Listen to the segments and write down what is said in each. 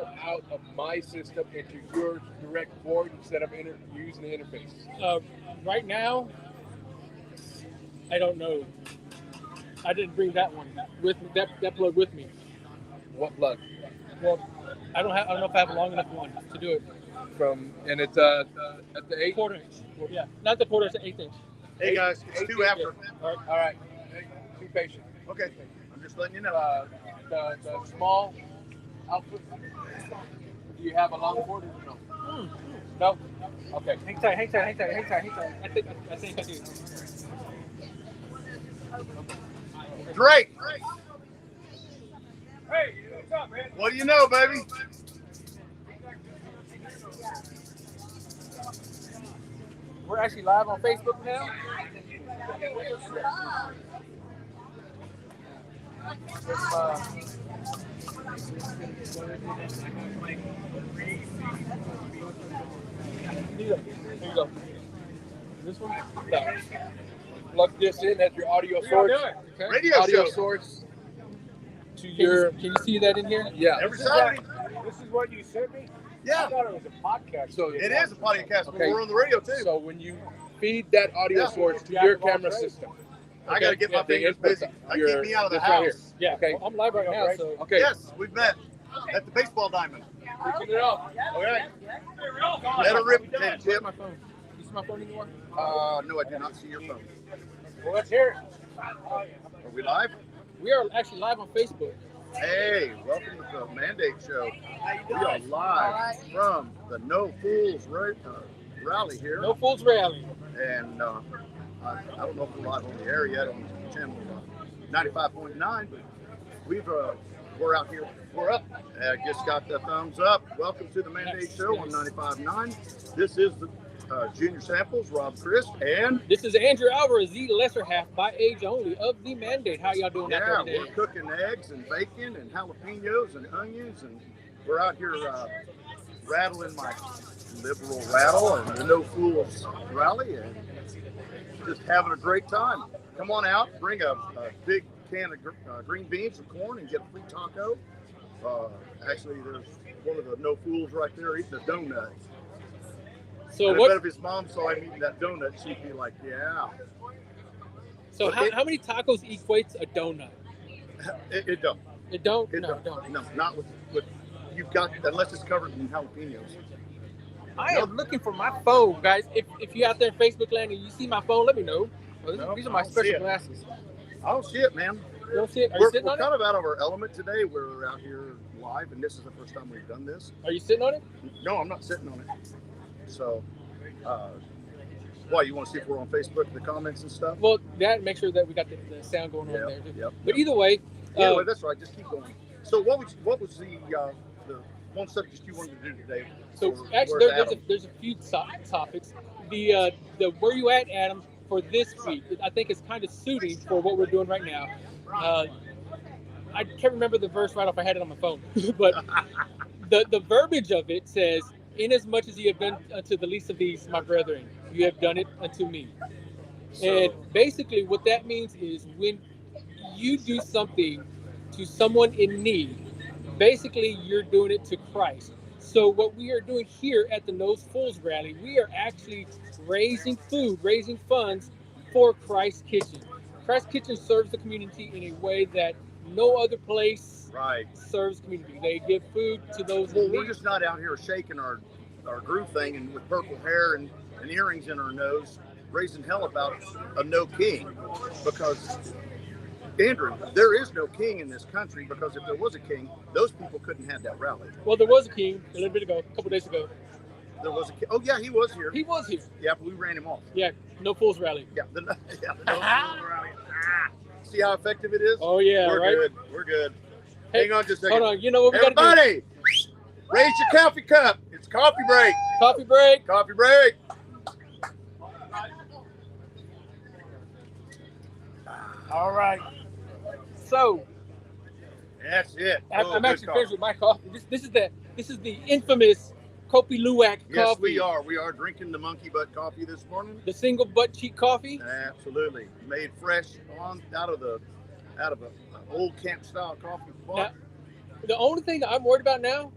audio out of my system into your direct board instead of using the interface? Right now, I don't know. I didn't bring that one with me, that plug with me. What plug? Well, I don't know if I have a long enough one to do it. And it's at the 8 quarter inch. Yeah, not the quarter, it's the 1/8 inch. Hey guys, it's 2 after. All right. Be patient. Okay, I'm just letting you know. The small output. Do you have a long cord or no? No. Okay. Hang tight. I think I do. Drake. Hey, what's up, man? What do you know, baby? We're actually live on Facebook now. Here you go. This one? No. Plug this in as your audio source. Okay. Radio Audio show. source to your. Can you see that in here? Yeah. Every Saturday. This is what you sent me? I Yeah, thought it was a podcast. So it is a podcast, but Okay. we're on the radio too. So when you feed that audio Yeah. source to your camera system, I got to get my the fingers input, busy. I your- keep me out of the this right house. Yeah. Okay. Well, I'm live right now, so. okay. Yes, we've met at the baseball diamond. Picking it up. All right. Let her rip, Tip. Check my phone. You see my phone anymore? No, I do not see your phone. Well, let's hear it. Are we live? We are actually live on Facebook. Hey, welcome to the Mandate Show. We are live from the No Fools rally here. No Fools Rally. And I don't know if we're live on the air yet on channel 95.9, but we're out here. We're up. Just got the thumbs up. Welcome to the Mandate Show on 95.9. This is the Junior Samples, Rob Chris, and This is Andrew Alvarez, the lesser half by age only of the Mandate. How y'all doing out yeah, there we're today? cooking eggs and bacon and jalapenos and onions, and we're out here rattling my liberal rattle and the No Fools rally and just having a great time. Come on out, bring a big can of green beans and corn and get a free taco. Actually, there's one of the No Fools right there eating a donut. So And I what? bet if his mom saw him eating that donut, she'd be like, yeah. So how many tacos equates a donut? It don't. It don't. It No, don't. don't. No, not with you've got, unless it's covered in jalapenos. I am looking for my phone, guys. If you're out there in Facebook land and you see my phone, let me know. No, These are my I don't see special it. glasses. Oh shit, man. You don't see it? Are you We're sitting on kind it? of out of our element today. We're out here live, and this is the first time we've done this. Are you sitting on it? No, I'm not sitting on it. So, why, you want to see if we're on Facebook, the comments and stuff? Well, that make sure that we got the sound going on there. Too. Yep. But either way, Anyway, that's right. Just keep going. So, what was the one subject you wanted to do today? so for- actually where's Adam? there's a few topics. The where you at, Adam, for this week? I think it's kind of suiting for what we're doing right now. I can't remember the verse right off. I had it on my phone, but the verbiage of it says, "Inasmuch as you have done unto the least of these, my brethren, you have done it unto me." And basically, what that means is when you do something to someone in need, basically you're doing it to Christ. So what we are doing here at the No Fools Rally, we are actually raising funds for Christ Kitchen. Christ Kitchen serves the community in a way that no other place Right. serves community. They give food to those Well, in we're need. just not out here shaking our groove thing and with purple hair and earrings in our nose, raising hell about a no king. Because, Andrew, there is no king in this country, because if there was a king, those people couldn't have that rally. Well, there was a king a little bit ago, a couple days ago. There was a king. Oh, yeah, he was here. He was here. Yeah, but we ran him off. Yeah, No Fools Rally. Yeah, the no rally. See how effective it is? Oh yeah, We're right. good. We're good. Hey, Hang on just a second. hold on. You know what we got to do? Everybody, raise your coffee cup. It's coffee break. Coffee break. Coffee break. All right. So That's it. I'm Oh, good actually coffee. finished with my coffee. This is the infamous Kopi Luwak Yes, coffee. we are. We are drinking the monkey butt coffee this morning. The single butt cheek coffee. Absolutely, made fresh out of an old camp style coffee pot. Now, the only thing that I'm worried about now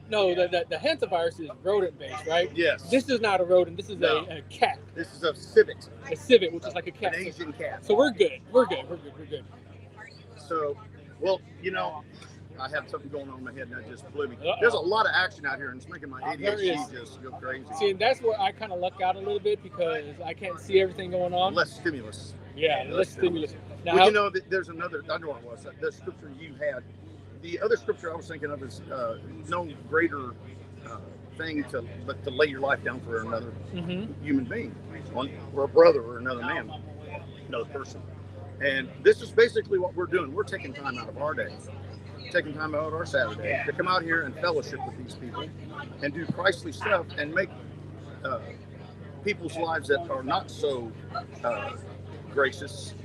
No, the hantavirus is rodent-based, right? Yes. This is not a rodent. This is No. a cat, This is a civet, a civet, which is like a an cat. Asian cat. So we're good. We're good. We're good. We're good. So, well, you know, I have something going on in my head and that just blew me. Uh-oh. There's a lot of action out here and it's making my There is. ADHD just go crazy. See, and that's where I kind of luck out a little bit because I can't see everything going on. Less stimulus. Yeah, less stimulus. Now, Well, you know, there's another, I know what it was, the scripture you had. The other scripture I was thinking of is no greater thing but to lay your life down for another human being, or a brother or another man, another person. And this is basically what we're doing. We're taking time out of our day, taking time out of our Saturday to come out here and fellowship with these people and do Christly stuff and make people's lives that are not so gracious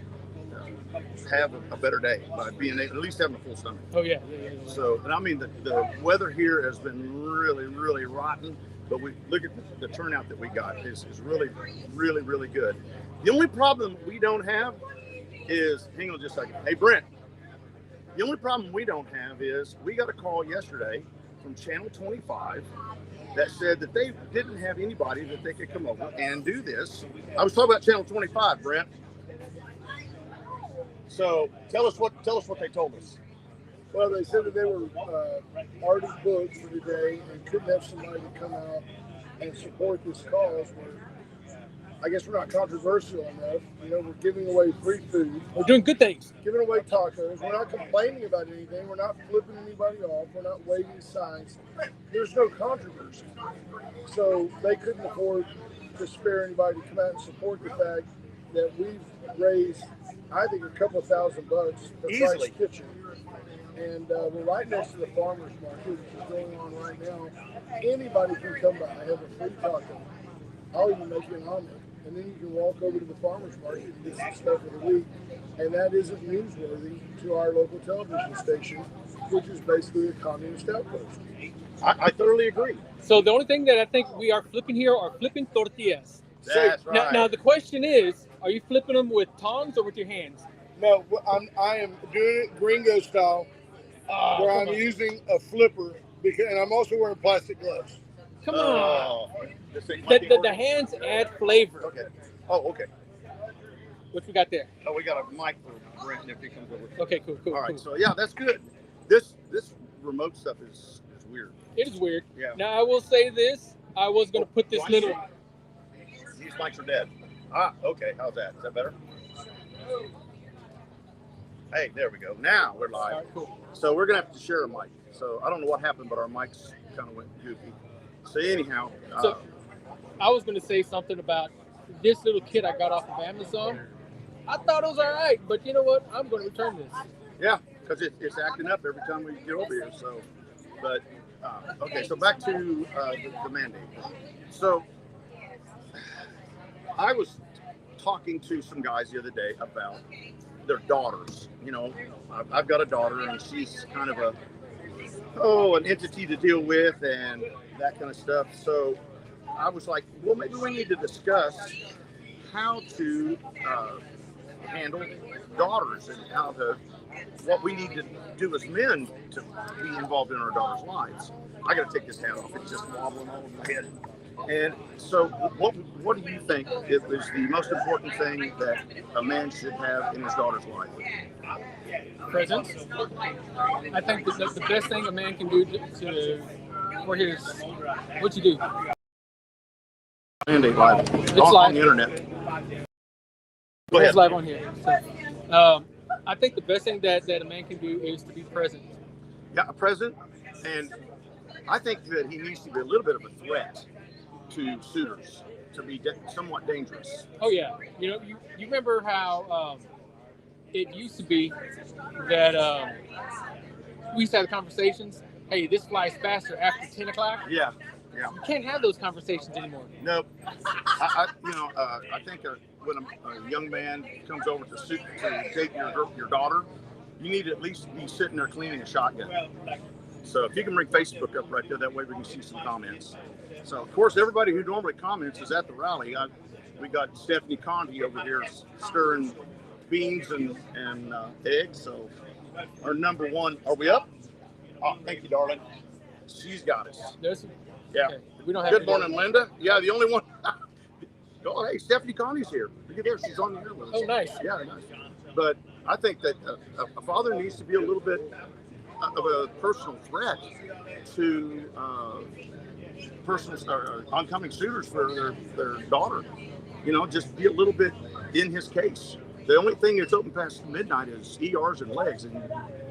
have a better day by being able, at least having a full stomach. oh yeah. So, and I mean, the weather here has been really, really rotten, but we look at the turnout that we got is really, really, really good. The only problem we don't have is, hang on just a second. Hey, Brent, the only problem we don't have is we got a call yesterday from Channel 25 that said that they didn't have anybody that they could come over and do this. I was talking about Channel 25, Brent. So tell us what they told us. Well, they said that they were already booked for today and couldn't have somebody to come out and support this cause. I guess we're not controversial enough. You know, we're giving away free food. We're doing good things. Giving away tacos. We're not complaining about anything. We're not flipping anybody off. We're not waving signs. There's no controversy. So they couldn't afford to spare anybody to come out and support the fact that we've raised, I think, a couple $1,000 for Christ's Kitchen. And we're right next to the farmer's market, which is going on right now. Anybody can come by, have a free taco. I'll even make you an omelet. And then you can walk over to the farmer's market and get some stuff for the week. And that isn't newsworthy to our local television station, which is basically a communist outpost. I thoroughly agree. So the only thing that I think we are flipping here are flipping tortillas. That's right. Now the question is, are you flipping them with tongs or with your hands? No, I am doing it gringo style, where I'm using a flipper, and I'm also wearing plastic gloves. Come on. The hands add flavor. Okay. Oh, okay. What we got there? Oh, we got a mic for Brent if he comes over. Okay, cool. All right, cool. so yeah, that's good. This remote stuff is weird. It is weird. Yeah. Now I will say this. I was going to put this little. These mics are dead. Ah, okay. How's that? Is that better? Hey, there we go. Now we're live. All right, cool. So we're gonna have to share a mic. So I don't know what happened, but our mics kind of went goofy. So anyhow, So I was going to say something about this little kit I got off of Amazon. I thought it was all right, but you know what? I'm going to return this. yeah, because it's acting up every time we get over here. So, but okay. So back to the mandate. So I was talking to some guys the other day about their daughters. You know, I've got a daughter, and she's kind of an entity to deal with and that kind of stuff. So I was like, well, maybe we need to discuss how to handle daughters and what we need to do as men to be involved in our daughters' lives. I got to take this hat off. It's just wobbling all over my head. And so what do you think is the most important thing that a man should have in his daughter's life? Presence. I think the best thing a man can do for his, what you do? Mandate live. It's on live. the internet. Go It's ahead. live on here. So, I think the best thing that a man can do is to be present. Yeah, a present. And I think that he needs to be a little bit of a threat to suitors, to be somewhat dangerous. Oh yeah, you know, you remember how it used to be that we used to have conversations. Hey, this flies faster after 10 o'clock. Yeah. You can't have those conversations anymore. Nope. I think when a young man comes over to date your daughter, you need to at least be sitting there cleaning a shotgun. So if you can bring Facebook up right there, that way we can see some comments. So of course, everybody who normally comments is at the rally. We got Stephanie Condi over here stirring beans and eggs. So our number one, are we up? Oh, thank you, darling. She's got us. There's, Yeah. okay. We don't have Good any- morning, Linda. Yeah, the only one. Oh, hey, Stephanie Connie's here. Look at there. She's on the air with us. Oh, nice. Yeah, nice. But I think that a father needs to be a little bit of a personal threat to oncoming suitors for their daughter. You know, just be a little bit in his case. The only thing that's open past midnight is ERs and legs, and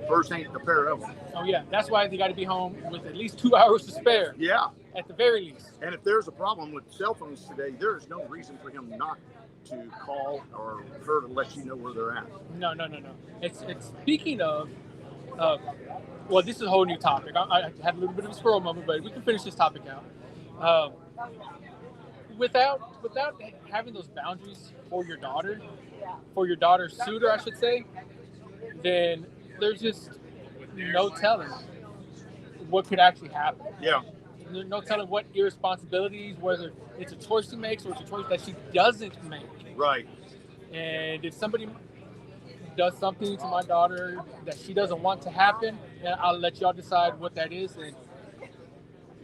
first ain't a pair of them. Oh, yeah. That's why they got to be home with at least 2 hours to spare, Yeah. at the very least. And if there's a problem with cell phones today, there is no reason for him not to call or her to let you know where they're at. No. It's speaking of, well, this is a whole new topic. I had a little bit of a squirrel moment, but we can finish this topic out. Without having those boundaries for your daughter's suitor, I should say, then there's just no telling what could actually happen. Yeah. There's no telling what irresponsibilities, whether it's a choice she makes or it's a choice that she doesn't make. Right. And if somebody does something to my daughter that she doesn't want to happen, then I'll let y'all decide what that is. And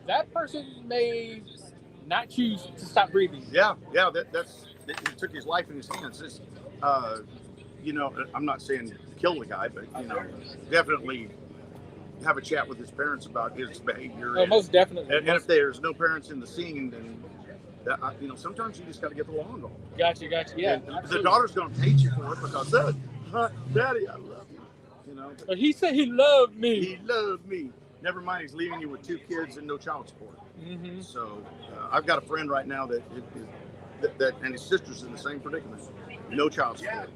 that person may not choose to stop breathing. Yeah. He took his life in his hands. It's, you know, I'm not saying kill the guy, but, you know, definitely have a chat with his parents about his behavior. Oh, most definitely. And if there's no parents in the scene, then, that, you know, sometimes you just got to get the long haul. Gotcha. Yeah. And the daughter's going to hate you for it because, Daddy, I love you. You know, But he said he loved me. he loved me. Never mind, he's leaving you with 2 kids and no child support. Mm-hmm. So I've got a friend right now that and his sister's in the same predicament. No child support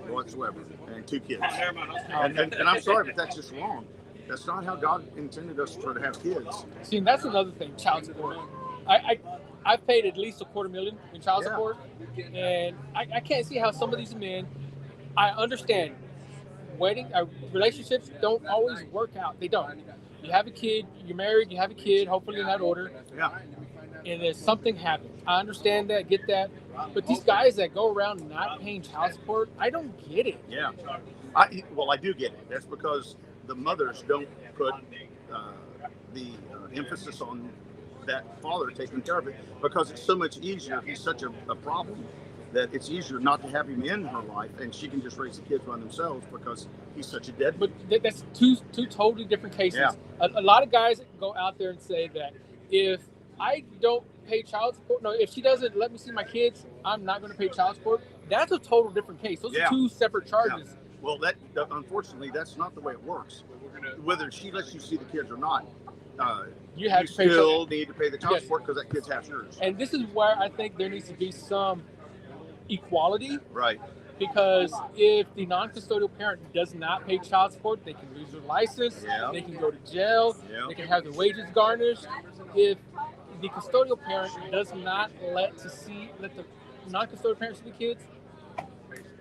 whatsoever, and 2 kids. And I'm sorry, but that's just wrong. That's not how God intended us to have kids. See, and that's another thing, child support. I've paid at least $250,000 in child Yeah. support, and I can't see how some of these men. I understand, relationships don't always work out. They don't. You have a kid, you're married, you have a kid, hopefully in that order, Yeah. and there's something happens. I understand that, get that, but these guys that go around not paying child support, I don't get it. Yeah. I do get it. That's because the mothers don't put the emphasis on that father taking care of it, because it's so much easier. He's such a problem that it's easier not to have him in her life, and she can just raise the kids by themselves because he's such a deadbeat. But that's two totally different cases. Yeah. A lot of guys go out there and say that if I don't pay child support, if she doesn't let me see my kids, I'm not going to pay child support. That's a total different case. Those Yeah. are 2 separate charges. Yeah. Well, that unfortunately, that's not the way it works. Whether she lets you see the kids or not, You have you to pay still need to pay the child Yes. support because that kid's half yours. And this is where I think there needs to be some equality, Right. because if the non-custodial parent does not pay child support, they can lose their license, Yeah. they can go to jail, Yeah. they can have their wages garnished. If the custodial parent does not let the non-custodial parent see the kids,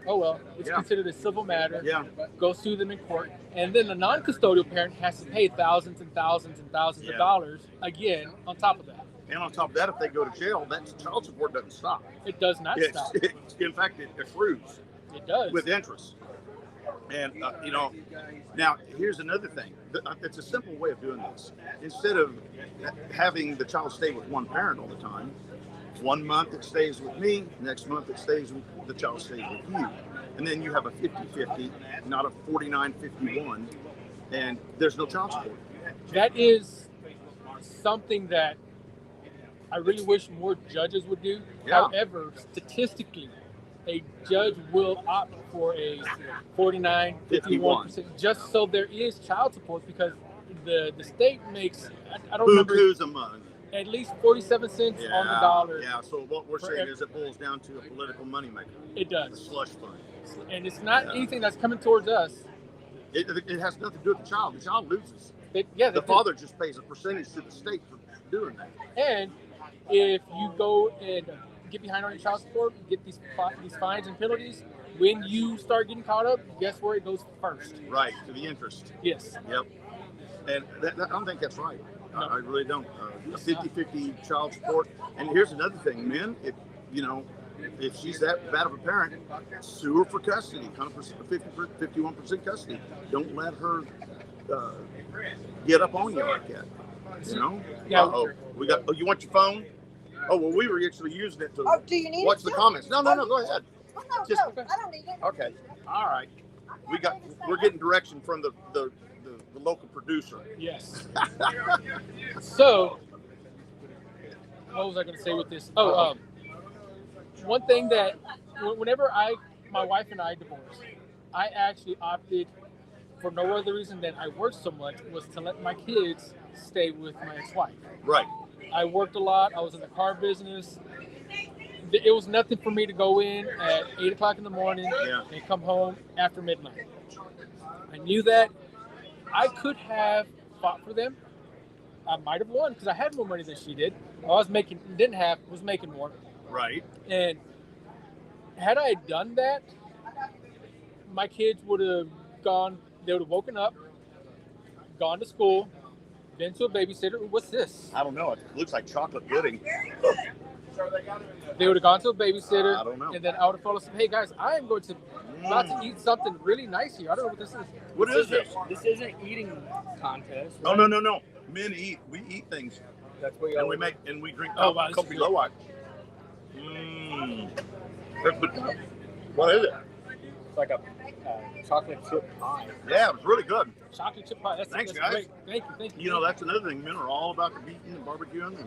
oh well, it's Yeah. considered a civil matter. Yeah. Go sue them in court, and then the non-custodial parent has to pay thousands and thousands and thousands Yeah. of dollars again on top of that. And on top of that, if they go to jail, that child support doesn't stop. It does not stop. In fact, it accrues It does. with interest. And, you know, now here's another thing. It's a simple way of doing this. Instead of having the child stay with one parent all the time, 1 month it stays with me, next month it stays with the child stays with you. And then you have a 50-50, not a 49-51, and there's no child support. That is something that I really wish more judges would do. Yeah. However, statistically, a judge will opt for a 49, 51%, just so there is child support, because the state makes, I don't remember, Who's among? at least 47 cents on the dollar. Yeah, so what we're saying is it boils down to a political moneymaker. It The does. slush fund. And it's not Yeah. anything that's coming towards us. It has nothing to do with the child. The child loses. The The father just pays a percentage to the state for doing that. And if you go and get behind on your child support, get these fines and penalties, when you start getting caught up, guess where it goes first? Right, to the interest. Yes. Yep. And I don't think that's right. I really don't. A 50-50 child support. And here's another thing, men, if she's that bad of a parent, sue her for custody, 51% custody. Don't let her get up on you like that. You know? Yeah. Uh-oh. We got. Oh, you want your phone? Oh well, we were actually using it to Do you need watch it the too? comments. No, go ahead. Oh, no, Just- no, I don't need it. Okay. All right. We're getting direction from the local producer. Yes. So, what was I going to say with this? Oh, one thing that whenever my wife and I divorced, I actually opted for no other reason than I worked so much was to let my kids stay with my ex-wife. Right. I worked a lot. I was in the car business. It was nothing for me to go in at 8 o'clock in the morning and come home after midnight. I knew that I could have fought for them. I might have won because I had more money than she did. Was making more. Right. And had I done that, my kids would have gone. They would have woken up, gone to school, been to a babysitter. What's this? I don't know. It looks like chocolate pudding. They would have gone to a babysitter. I don't know. And then I would have told them, hey guys, I am going to about to eat something really nice here. I don't know what this is. What is this? This isn't eating contest. Oh no. Men eat. We eat things. That's what And we make and we drink Oh, wow, this is coffee good. low. What is it? It's like a chocolate chip pie. Yeah, it was really good. Chocolate chip pie. Thanks, that's guys. Great. Thank you. You know, that's another thing. Men are all about the beating and barbecuing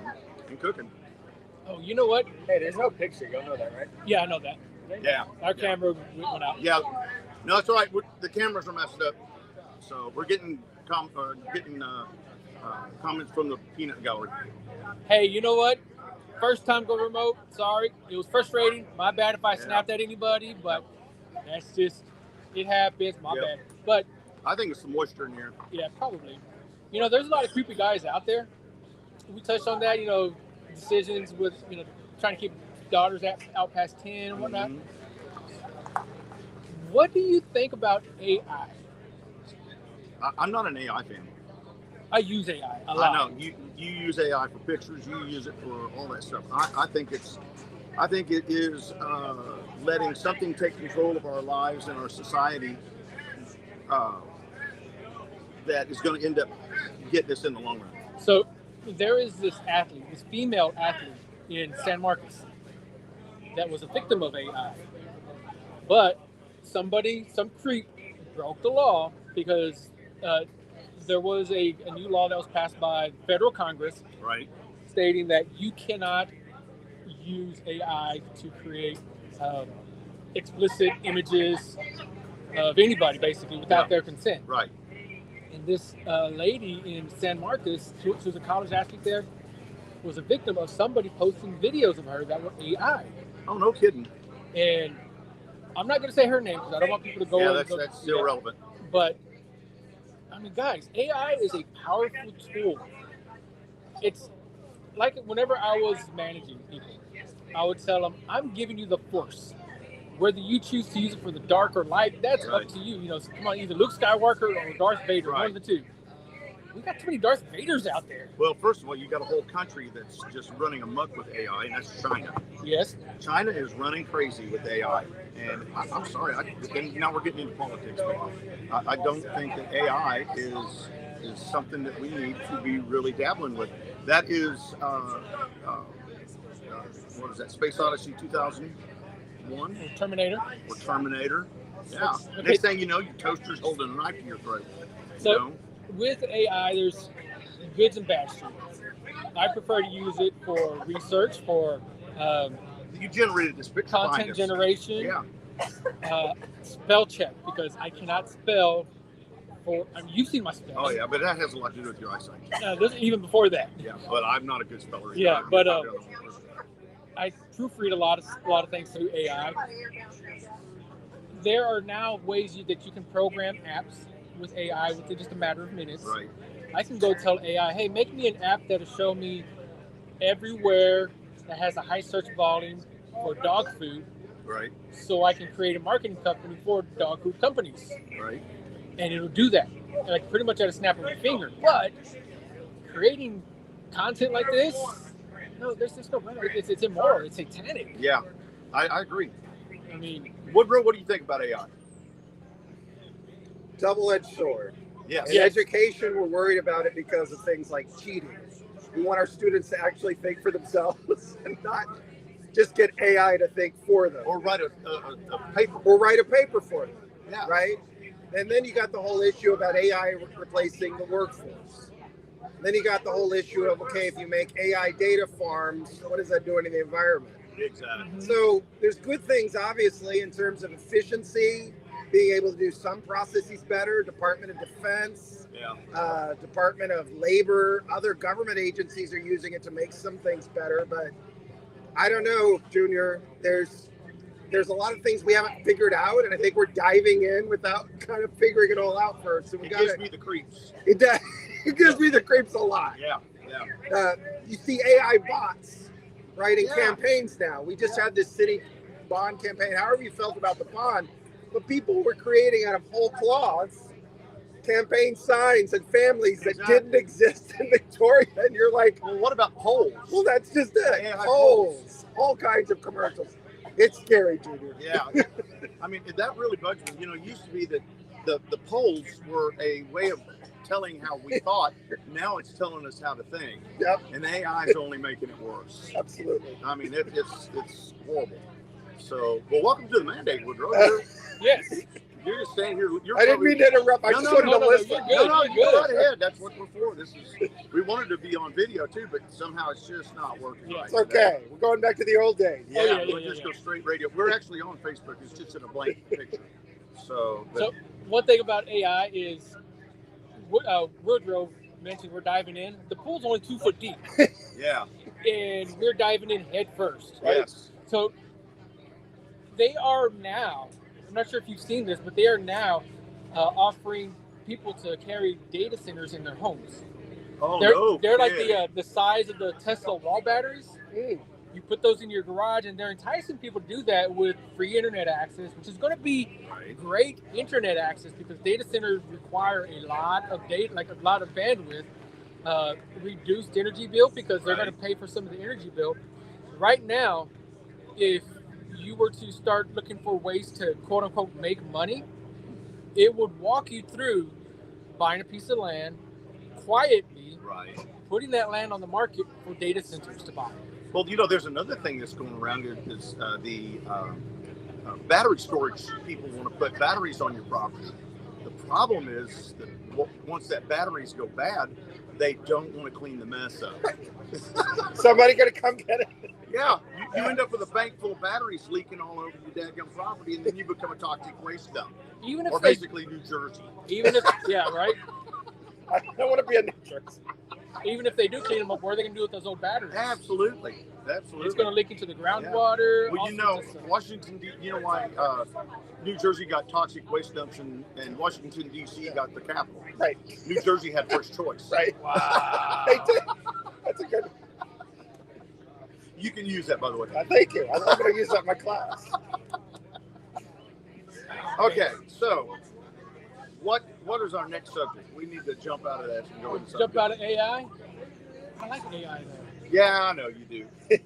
and cooking. Oh, you know what? Hey, there's no picture. You all know that, right? Yeah, I know that. Yeah. Our camera went out. Yeah. No, it's all right. The cameras are messed up, so we're getting comments from the peanut gallery. Hey, you know what? First time go remote. Sorry, it was frustrating. My bad if I snapped at anybody, but that's just it happens. My bad. But I think it's the moisture in here. yeah, probably. You know, there's a lot of creepy guys out there. We touched on that. You know, decisions with trying to keep daughters out past 10 and whatnot. Mm-hmm. What do you think about AI? I'm not an AI fan. I use AI a lot. I know you use AI for pictures. You use it for all that stuff. I think it is letting something take control of our lives and our society. That is going to end up getting us in the long run. So there is this female athlete in San Marcos that was a victim of AI. But some creep broke the law because there was a new law that was passed by federal Congress stating that you cannot use AI to create explicit images of anybody, basically, without their consent. Right. And this lady in San Marcos, she was a college athlete there, was a victim of somebody posting videos of her that were AI. Oh, no kidding. And I'm not going to say her name because I don't want people to go. Yeah, that's irrelevant. But I mean, guys, AI is a powerful tool. It's like whenever I was managing people, I would tell them, I'm giving you the force. Whether you choose to use it for the dark or light, that's up to you. You know, come on, either Luke Skywalker or Darth Vader, one of the two. We got too many Darth Vaders out there. Well, first of all, you got a whole country that's just running amok with AI, and that's China. Yes. China is running crazy with AI, and I'm sorry. Now we're getting into politics, but I don't think that AI is something that we need to be really dabbling with. That is, what is that? Space Odyssey 2001? Terminator. Or Terminator. Yeah. Okay. Next thing you know, your toaster's holding a knife to your throat. So with AI, there's goods and bads to it. I prefer to use it for research, for you generated this picture content generation, spell check, because I cannot spell. You've seen my spells. Oh yeah, but that has a lot to do with your eyesight. Even before that. Yeah, but I'm not a good speller. Yeah, but I proofread a lot of things through AI. There are now ways that you can program apps with AI within just a matter of minutes. Right. I can go tell AI, hey, make me an app that'll show me everywhere that has a high search volume for dog food. Right. So I can create a marketing company for dog food companies. Right. And it'll do that, like pretty much at a snap of a finger. But creating content like this, no, there's no way. It's immoral. It's satanic. Yeah, I agree. I mean, Woodrow, what do you think about AI? Double-edged sword. Yes. In education, we're worried about it because of things like cheating. We want our students to actually think for themselves and not just get AI to think for them. Or write a paper. Or write a paper for them, Yeah. right? And then you got the whole issue about AI replacing the workforce. Then you got the whole issue of, okay, if you make AI data farms, what is that doing in the environment? Exactly. So there's good things, obviously, in terms of efficiency, being able to do some processes better, Department of Defense, Department of Labor, other government agencies are using it to make some things better. But I don't know, Junior, there's a lot of things we haven't figured out, and I think we're diving in without kind of figuring it all out first. So it gives me the creeps. It does. It gives me the creeps a lot. Yeah. You see AI bots writing campaigns now. We just had this city bond campaign. However you felt about the bond, but people were creating out of whole cloths campaign signs and families that didn't exist in Victoria, and you're like, well, what about polls? Well, that's just it. AI Polls, all kinds of commercials. It's scary, Junior. Yeah. I mean, that really bugs me. You know, it used to be that the polls were a way of telling how we thought. Now it's telling us how to think. Yep. And AI is only making it worse. Absolutely. I mean, it's horrible. So, well, welcome to the mandate, Woodrow. Yes. You're just staying here. I didn't mean to interrupt. I just wanted to listen. You're Go right ahead. That's what we're for. We wanted to be on video too, but somehow it's just not working. Yeah. Right It's okay. We're going back to the old days. We'll just go straight radio. We're actually on Facebook. It's just in a blank picture. So one thing about AI is, Woodrow mentioned we're diving in. The pool's only 2 foot deep. Yeah. And we're diving in head first. Right? Yes. So they are now, I'm not sure if you've seen this, but they are now offering people to carry data centers in their homes. Oh, they're like the size of the Tesla wall batteries. You put those in your garage, and they're enticing people to do that with free internet access, which is going to be great internet access because data centers require a lot of data, like a lot of bandwidth, reduced energy bill because they're going to pay for some of the energy bill. Right now, if you were to start looking for ways to quote unquote make money, it would walk you through buying a piece of land quietly, putting that land on the market for data centers to buy. Well, you know, there's another thing that's going around is the battery storage. People want to put batteries on your property. The problem is that once that batteries go bad, they don't want to clean the mess up. Somebody gonna come get it. Yeah, you end up with a bank full of batteries leaking all over your dadgum property, and then you become a toxic waste dump. Even if basically New Jersey. Even if, right? I don't want to be a New Jersey. Even if they do clean them up, what are they going to do with those old batteries? Absolutely. It's going to leak into the groundwater. Well, you know, Washington, you know why New Jersey got toxic waste dumps and Washington, D.C. got the capital? Right. New Jersey had first choice. Right. Wow. They did. That's a good. You can use that, by the way. Thank you. I'm going to use that in my class. Okay, so what is our next subject? We need to jump out of that and go into jump out of AI? I like AI though. Yeah, I know you do.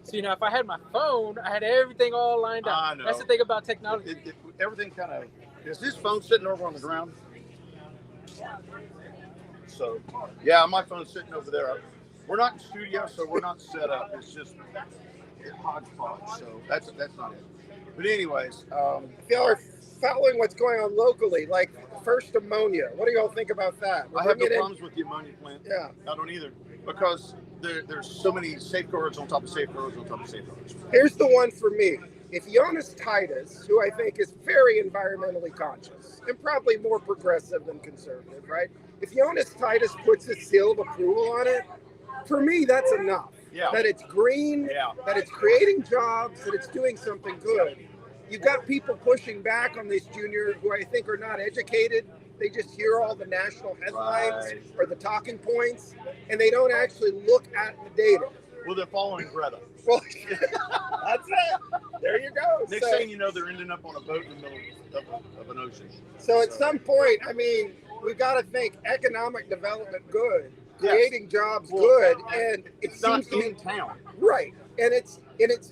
See, now if I had my phone, I had everything all lined up. I know. That's the thing about technology. Everything kind of... Is this phone sitting over on the ground? So, yeah, my phone's sitting over there. We're not in studio, so we're not set up. It's just hodgepodge. So that's not it. But anyways, if y'all are following what's going on locally, like first ammonia, what do y'all think about that? I have no problems with the ammonia plant. Yeah, I don't either, because there's so many safeguards on top of safeguards on top of safeguards. Here's the one for me. If Jonas Titus, who I think is very environmentally conscious and probably more progressive than conservative, right? If Jonas Titus puts a seal of approval on it, for me, that's enough. Yeah. That it's green, that it's creating jobs, that it's doing something good. You've got people pushing back on this, Junior, who I think are not educated. They just hear all the national headlines or the talking points, and they don't actually look at the data. Well, they're following Greta. Well, that's it. There you go. Next thing you know, they're ending up on a boat in the middle of an ocean. So at some point, I mean, we've got to think economic development good, creating jobs good, and it not seems to be in town. Right. And it's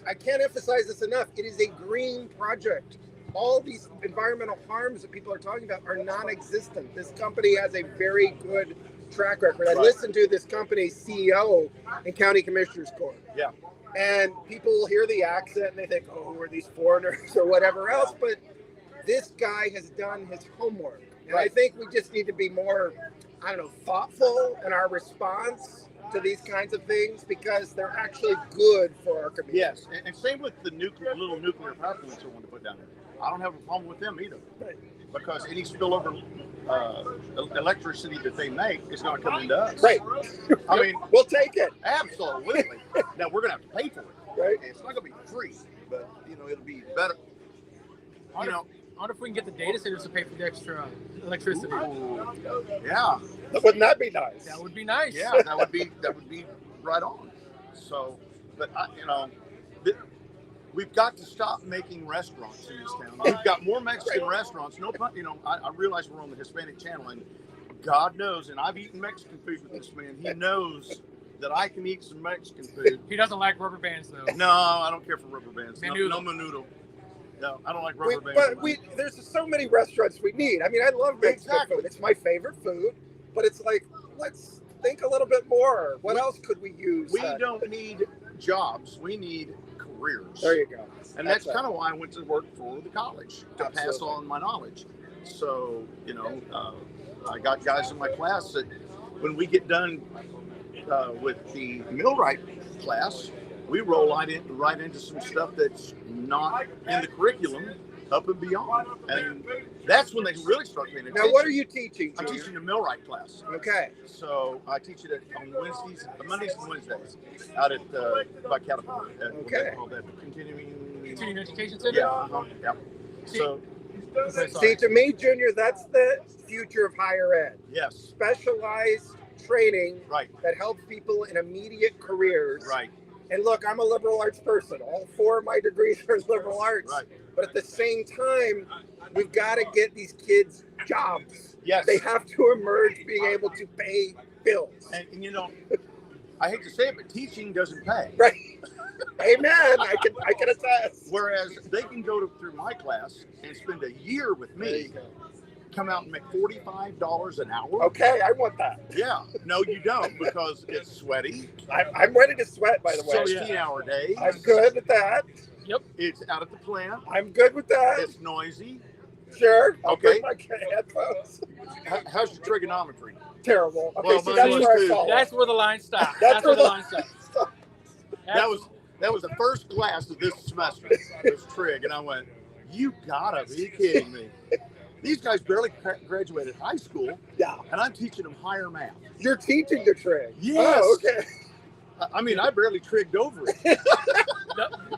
I can't emphasize this enough. It is a green project. all these environmental harms that people are talking about are non-existent. This company has a very good track record. I listened to this company's CEO in County Commissioners Court. Yeah. And people hear the accent and they think, oh, we're these foreigners or whatever else. But this guy has done his homework. And I think we just need to be more, I don't know, thoughtful in our response to these kinds of things because they're actually good for our community. Yes, and same with the little nuclear power plants we want to put down there. I don't have a problem with them either, because any spillover electricity that they make is going to come into us. Right. I mean, we'll take it. Absolutely. Now we're going to have to pay for it. Right. It's not going to be free, but it'll be better. I wonder if we can get the data centers to pay for the extra electricity. Ooh, yeah. Wouldn't that be nice? That would be nice. Yeah, that would be right on. So, but we've got to stop making restaurants in this town. We've got more Mexican restaurants. No pun, I realize we're on the Hispanic channel, and God knows, and I've eaten Mexican food with this man. He knows that I can eat some Mexican food. He doesn't like rubber bands, though. No, I don't care for rubber bands. Menudo. No menudo. No, I don't like rubber bands. But there's so many restaurants we need. I mean, I love Mexican food. It's my favorite food. But it's like, let's think a little bit more. What else could we use? We don't need jobs. We need careers. There you go. And that's kind of why I went to work for the college, to pass on my knowledge. So, I got guys in my class that when we get done with the millwright class, we roll right into some stuff that's not in the curriculum up and beyond. And that's when they really start paying attention. Now, what are you teaching? I'm teaching a millwright class. Okay. So I teach it on Mondays and Wednesdays out at by Caterpillar. Okay. Called that Continuing Education Center? Yeah. Yeah. So, see, to me, Junior, that's the future of higher ed. yes. Specialized training Right. that helps people in immediate careers. Right. And look, I'm a liberal arts person. All 4 of my degrees are in liberal arts. Right. But at the same time, we've got to get these kids jobs. Yes. They have to emerge being able to pay bills. And I hate to say it, but teaching doesn't pay. Right. Amen. I can attest. Whereas they can go through my class and spend a year with me, come out and make $45 an hour. Okay, I want that. Yeah. No, you don't, because it's sweaty. I'm ready to sweat, by the way. 16-hour days. I'm good with that. Yep. It's out at the plant. I'm good with that. It's noisy. Sure. Okay. My headphones. How's your trigonometry? Terrible. Okay, Well, so mine that's was where I too. fall. That's where the line stops. That's where the the- line stops. That was the first class of this semester. It was trig, and I went, "You gotta be kidding me!" These guys barely graduated high school, Yeah. and I'm teaching them higher math. You're teaching the trig. Yes. Oh, okay. I mean, I barely trigged over it.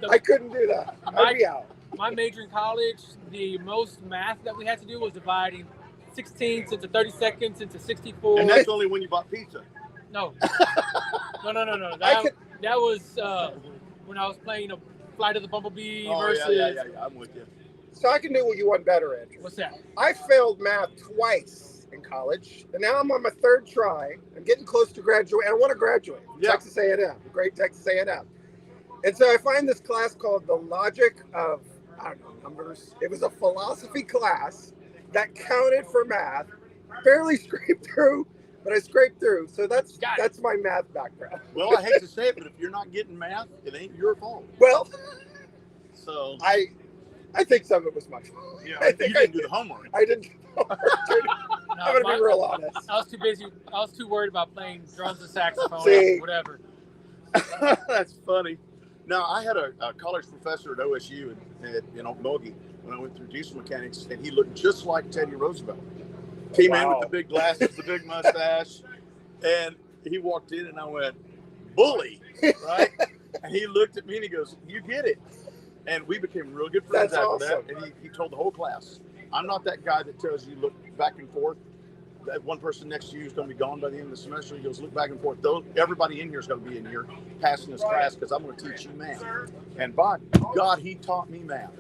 I couldn't do that. I'd be out. My major in college, the most math that we had to do was dividing 16 into 30 seconds into 64. And that's only when you bought pizza. No. No. I could- That was when I was playing a Flight of the Bumblebee versus. Yeah. I'm with you. So I can do what you want better, Andrew. What's that? I failed math twice in college, and now I'm on my 3rd try. I'm getting close to graduate. I want to graduate from Yeah. Texas A&M, great Texas A&M. And so I find this class called The Logic of, I don't know, numbers. It was a philosophy class that counted for math. Barely scraped through, but I scraped through. So that's my math background. Well, I hate to say it, but if you're not getting math, it ain't your fault. Well, So I think some of it was my fault. yeah, I think you didn't do the homework. I didn't. I'm going to be real honest. I was too busy. I was too worried about playing drums and saxophone See? or whatever. That's funny. Now, I had a college professor at OSU in Okmulgee when I went through diesel mechanics, and he looked just like Teddy Roosevelt. Came in with the big glasses, the big mustache, and he walked in, and I went, "Bully," right? And he looked at me and he goes, "You get it." And we became real good friends That's after awesome. that. And he told the whole class, "I'm not that guy that tells you look back and forth. That one person next to you is going to be gone by the end of the semester." He goes, "Look back and forth. Everybody in here is going to be in here passing this class because I'm going to teach you math." And by God, he taught me math.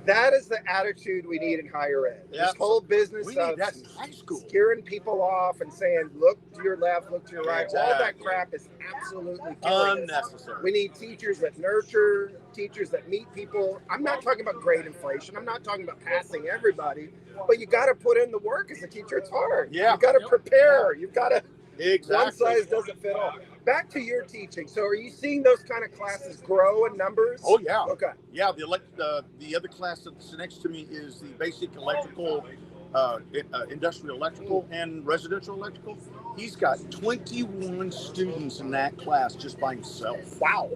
That is the attitude we need in higher ed. Yeah. This whole business We of need that in high school. scaring people off and saying, look to your left, look to your right. All that Exactly. crap is absolutely killing us. Unnecessary. We need teachers that nurture, teachers that meet people. I'm not talking about grade inflation. I'm not talking about passing everybody. But you got to put in the work as a teacher. It's hard. Yeah. You've got to prepare. You've got to. Exactly. One size doesn't fit all. Back to your teaching. So are you seeing those kind of classes grow in numbers? Oh yeah. Okay. Yeah. The other class that's next to me is the basic electrical, industrial electrical and residential electrical. He's got 21 students in that class just by himself. Wow.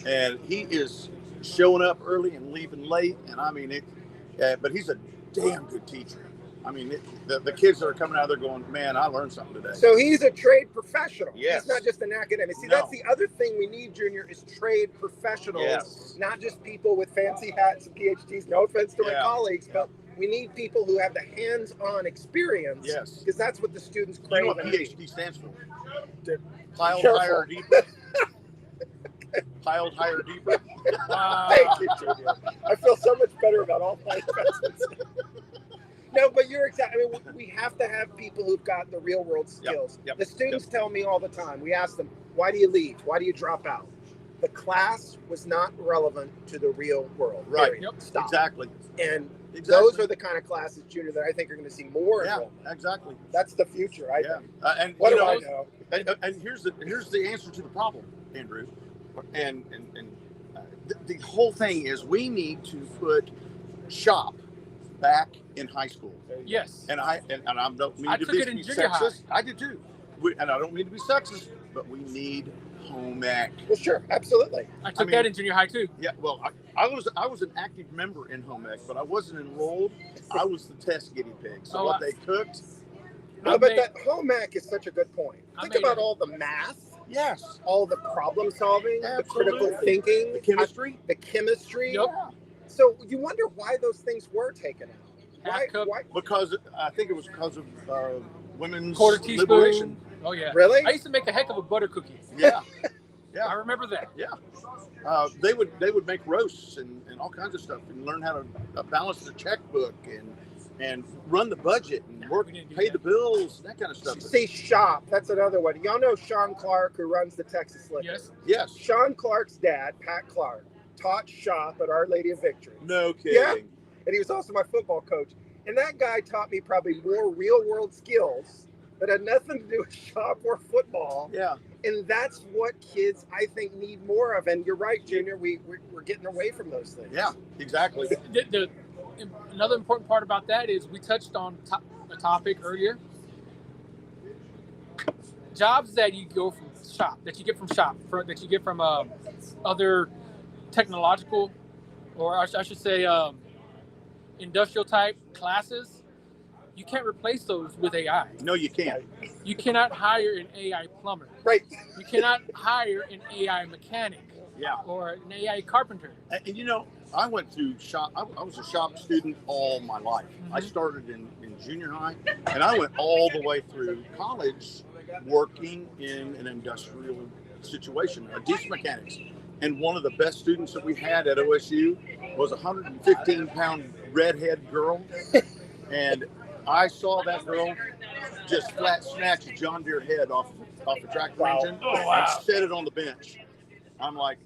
And he is showing up early and leaving late. And I mean it. But he's a damn good teacher. I mean, the kids that are coming out there going, man, I learned something today. So he's a trade professional. Yes. He's not just an academic. See, No. that's the other thing we need, Junior, is trade professionals, Yes. not just people with fancy hats and PhDs. No offense to my Yeah. colleagues, but we need people who have the hands-on experience. Yes. Because that's what the students You crave. know what and need. PhD stands for? Dude, Piled careful. higher, deeper. Piled higher, deeper. Thank you, Junior. I feel so much better about all my investments. No, but you're exactly. I mean, we have to have people who've got the real world skills. yep, The students tell me all the time. We ask them, "Why do you leave? Why do you drop out?" The class was not relevant to the real world. Right. Period. Stop. Exactly. And Exactly. those are the kind of classes, Junior, that I think are going to see more. Yeah, enrollment. exactly. That's the future. I Yeah. think. And What you do know, I know? And here's the answer to the problem, Andrew. And the whole thing is we need to put shop back in high school. Yes. And I don't mean I to took be it in junior high. sexist. I did too. And I don't mean to be sexist, but we need home ec. Well, sure, absolutely. I took mean- that in junior high too. Yeah, well, I was an active member in home ec, but I wasn't enrolled. I was the test guinea pig. So Oh, what they cooked, No, I but made- that home ec is such a good point. I Think made about it. all the math, yes, all the problem solving, the critical Absolutely. thinking, the chemistry. the chemistry. Yep. So you wonder why those things were taken out. Why? Half cup. Why? Because I think it was because of women's Quarter teaspoon. liberation. Oh yeah. Really? I used to make a heck of a butter cookie. Yeah, I yeah. remember that. They would make roasts and all kinds of stuff and learn how to balance the checkbook and run the budget and work, We didn't do pay that. the bills, that kind of stuff. See, shop. That's another one. Y'all know Sean Clark, who runs the Texas Liquor. Yes. Yes. Sean Clark's dad, Pat Clark, taught shop at Our Lady of Victory. No kidding. Yeah. And he was also my football coach. And that guy taught me probably more real world skills that had nothing to do with shop or football. Yeah. And that's what kids, I think, need more of. And you're right, Junior, we're getting away from those things. Yeah. Exactly. Another important part about that is we touched on a topic earlier. Jobs that you go from shop, that you get from other technological, or I should say industrial type classes, you can't replace those with AI. No, you can't. You cannot hire an AI plumber. Right. You cannot hire an AI mechanic Yeah. or an AI carpenter. And you know, I went through shop. I was a shop student all my life. I Mhm. started in junior high, and I went all the way through college working in an industrial situation, diesel mechanics. And one of the best students that we had at OSU was a 115-pound redhead girl. And I saw that girl just flat snatch a John Deere head off the tractor Wow. engine Oh, wow. and set it on the bench. I'm like,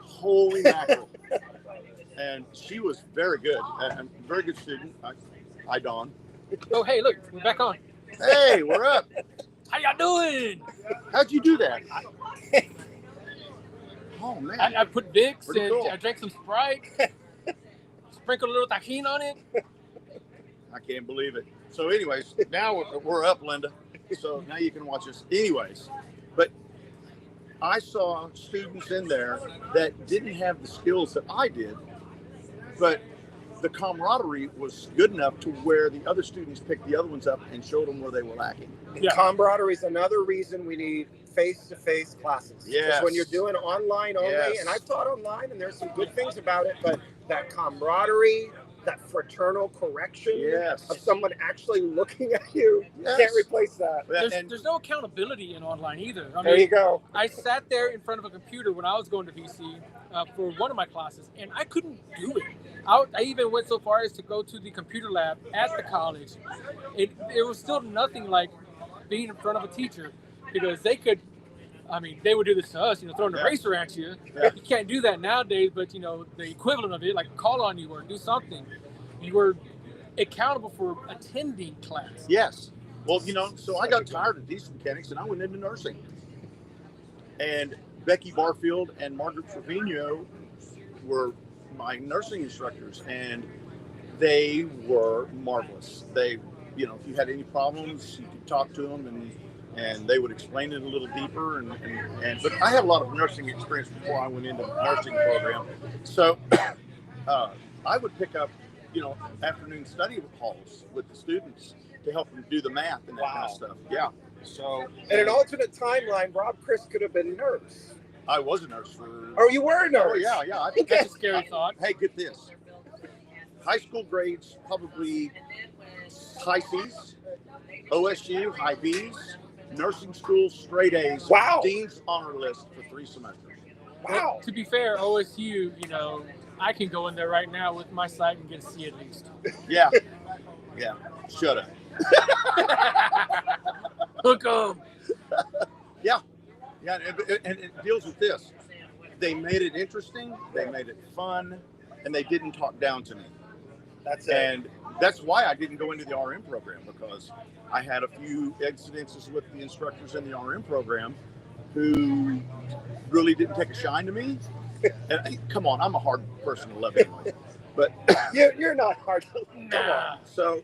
holy mackerel. And she was very good, a very good student. Hi, Dawn. Oh, hey, look, we're back on. Hey, we're up. How y'all doing? How'd you do that? Oh, man. I put Vicks Pretty and cool. I drank some Sprite, sprinkled a little tahini on it. I can't believe it. So anyways, now we're up, Linda. So now you can watch us. Anyways, but I saw students in there that didn't have the skills that I did, but the camaraderie was good enough to where the other students picked the other ones up and showed them where they were lacking. Yeah. Camaraderie is another reason we need face-to-face classes. Because Yes. when you're doing online only, Yes. and I've taught online, and there's some good things about it, but that camaraderie, that fraternal correction Yes. of someone actually looking at you. Yes. Can't replace that. There's no accountability in online either. I There mean, you go. I sat there in front of a computer when I was going to VC for one of my classes, and I couldn't do it. I even went so far as to go to the computer lab at the college. It was still nothing like being in front of a teacher, because they could, I mean, they would do this to us, you know, throw an eraser at you. Yeah. You can't do that nowadays, but, you know, the equivalent of it, like call on you or do something. You were accountable for attending class. Yes. Well, you know, so I got tired of diesel mechanics and I went into nursing. And Becky Barfield and Margaret Trevino were my nursing instructors, and they were marvelous. They, you know, if you had any problems, you could talk to them, and they would explain it a little deeper. And but I had a lot of nursing experience before I went into the nursing program. So I would pick up, you know, afternoon study halls with the students to help them do the math and that kind of stuff. Yeah. So In an alternate timeline, Rob Chris could have been nurse. I was a nurse for. Oh, you were a nurse? Oh yeah. I think That's a scary thought. Hey, get this. High school grades, probably high C's, OSU, high B's, nursing school, straight A's. Wow. Dean's honor list for 3 semesters. Wow. To be fair, OSU, you know, I can go in there right now with my site and get a C at least. Yeah. Yeah. Shut up. Hook 'em. Yeah. Yeah. And it deals with this. They made it interesting. They made it fun. And they didn't talk down to me. That's it. And that's why I didn't go into the RM program, because I had a few incidences with the instructors in the RM program who really didn't take a shine to me. And come on, I'm a hard person to love anyway. But You're not hard to Nah. so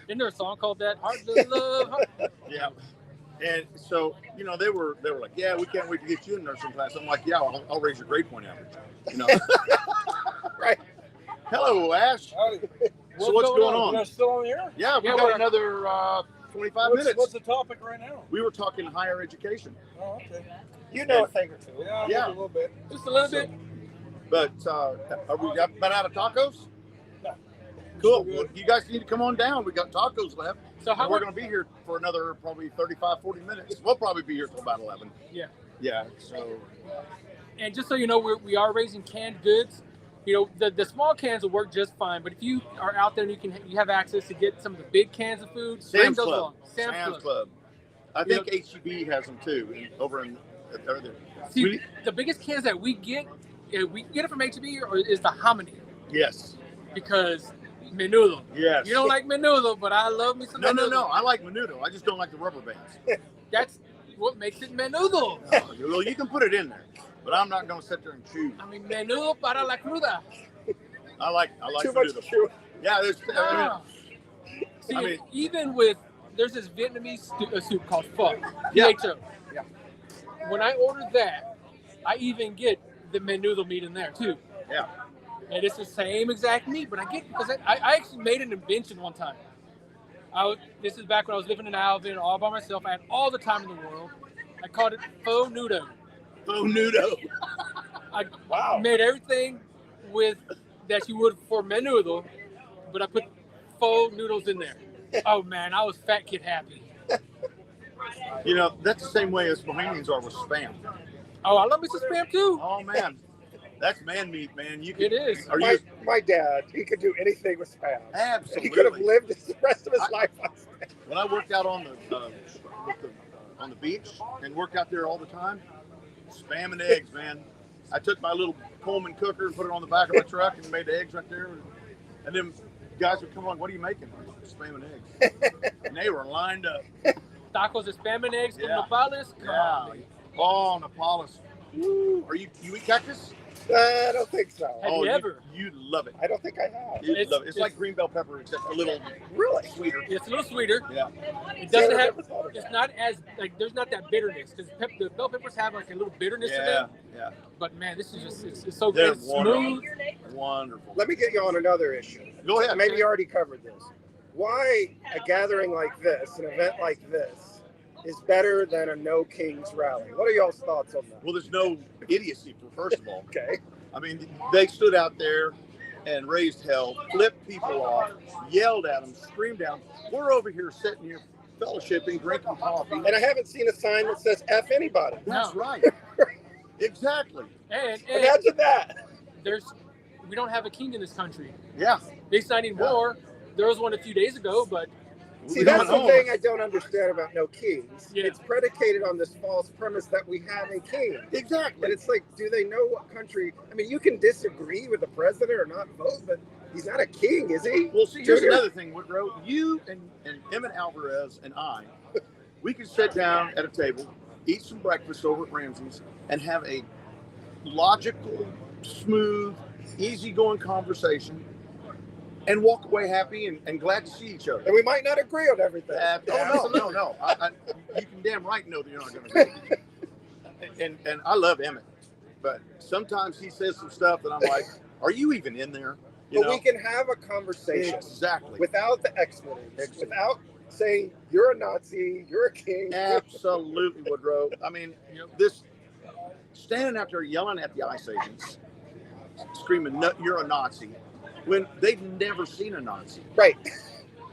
Isn't there a song called that? Hard to love. yeah. And so, you know, they were like, yeah, we can't wait to get you in nursing class. I'm like, yeah, I'll raise your grade point average. You know. Right. Hello, Ash. Howdy. So what's going You on? guys still on the air? Yeah, we Yeah, got we're- another 25 minutes. What's the topic right now? We were talking higher education. Oh, okay. You know a thing or two. Yeah, Yeah. a little bit. Just a little bit. But are we about out of tacos? No. Cool. Well, you guys need to come on down. We got tacos left. So how And we're much? going to be here for another probably 35, 40 minutes. We'll probably be here till about 11. Yeah. Yeah. So, And just so you know, we are raising canned goods. You know, the small cans will work just fine. But if you are out there and you have access to get some of the big cans of food, bring Sam's those Club. along. Sam's Club. I You think HEB has them too, over in there. See, the biggest cans that we get it from HEB or is the hominy, Yes. because menudo. Yes. You don't like menudo, but I love me some No, menudo. no. I like menudo. I just don't like the rubber bands. That's what makes it menudo. Well, you can put it in there, but I'm not going to sit there and chew. I mean, menudo para la cruda. I like Too much menudo. chew. Yeah, Ah. See, I mean- even with, there's this Vietnamese soup called pho. Yeah. PHO. Yeah. When I order that, I even get the menudo meat in there too. Yeah. And it's the same exact meat, but I get, because I actually made an invention one time. This is back when I was living in Alvin all by myself. I had all the time in the world. I called it faux nudo. Faux nudo. I Wow. made everything with that you would for menudo, but I put faux noodles in there. Oh man, I was fat kid happy. You know, that's the same way as Bohemians are with Spam. Oh, I love me some Spam too. Oh man, that's man meat, man. You can, It is. Are you My dad, he could do anything with Spam. absolutely? He could have lived the rest of his life on Spam. When I worked out on on the beach and worked out there all the time, Spam and eggs, man. I took my little Coleman cooker and put it on the back of my truck and made the eggs right there. And then guys would come along, what are you making? Spam and eggs. And they were lined up. Tacos de Spam and eggs Yeah. from Nopales. Come Yeah. on. Oh, Nepalese. Woo. You eat cactus? I don't think so. Have you ever? You'd love it. I don't think I have. You'd It's- love it. It's like green bell pepper, except a little Really? sweeter. It's a little sweeter. Yeah. It doesn't Yeah, have. never thought of It's that. not as like. There's not that bitterness because the bell peppers have like a little bitterness to Yeah. them. Yeah. But man, this is just it's so They're good. It's smooth. Wonderful. Let me get you on another issue. Go ahead. Maybe you already covered this. Why a gathering like this, an event like this, is better than a No Kings rally? What are y'all's thoughts on that? Well, there's no idiocy, first of all. Okay. I mean, they stood out there and raised hell, flipped people off, yelled at them, screamed at them. We're over here sitting here fellowshipping, drinking coffee. And I haven't seen a sign that says F anybody. That's right. Exactly. And Imagine that. we don't have a king in this country. Yeah. They signing more. There was one a few days ago, but See, that's the thing I don't understand about no kings. Yeah. It's predicated on this false premise that we have a king. Exactly. And it's like, do they know what country? I mean, you can disagree with the president or not vote, but he's not a king, is he? Well, see, here's Junior? another thing, Woodrow. You and Emmett Alvarez and I, we could sit down at a table, eat some breakfast over at Ramsey's, and have a logical, smooth, easygoing conversation and walk away happy and glad to see each other. And we might not agree on everything. No. You can damn right know that you're not going to agree. And I love Emmett, but sometimes he says some stuff that I'm like, are you even in there? But we can have a conversation Exactly. without the expletives, without saying you're a Nazi, you're a king. Absolutely, Woodrow. I mean, this standing out there yelling at the ICE agents, screaming, "No, you're a Nazi," when they've never seen a Nazi. Right.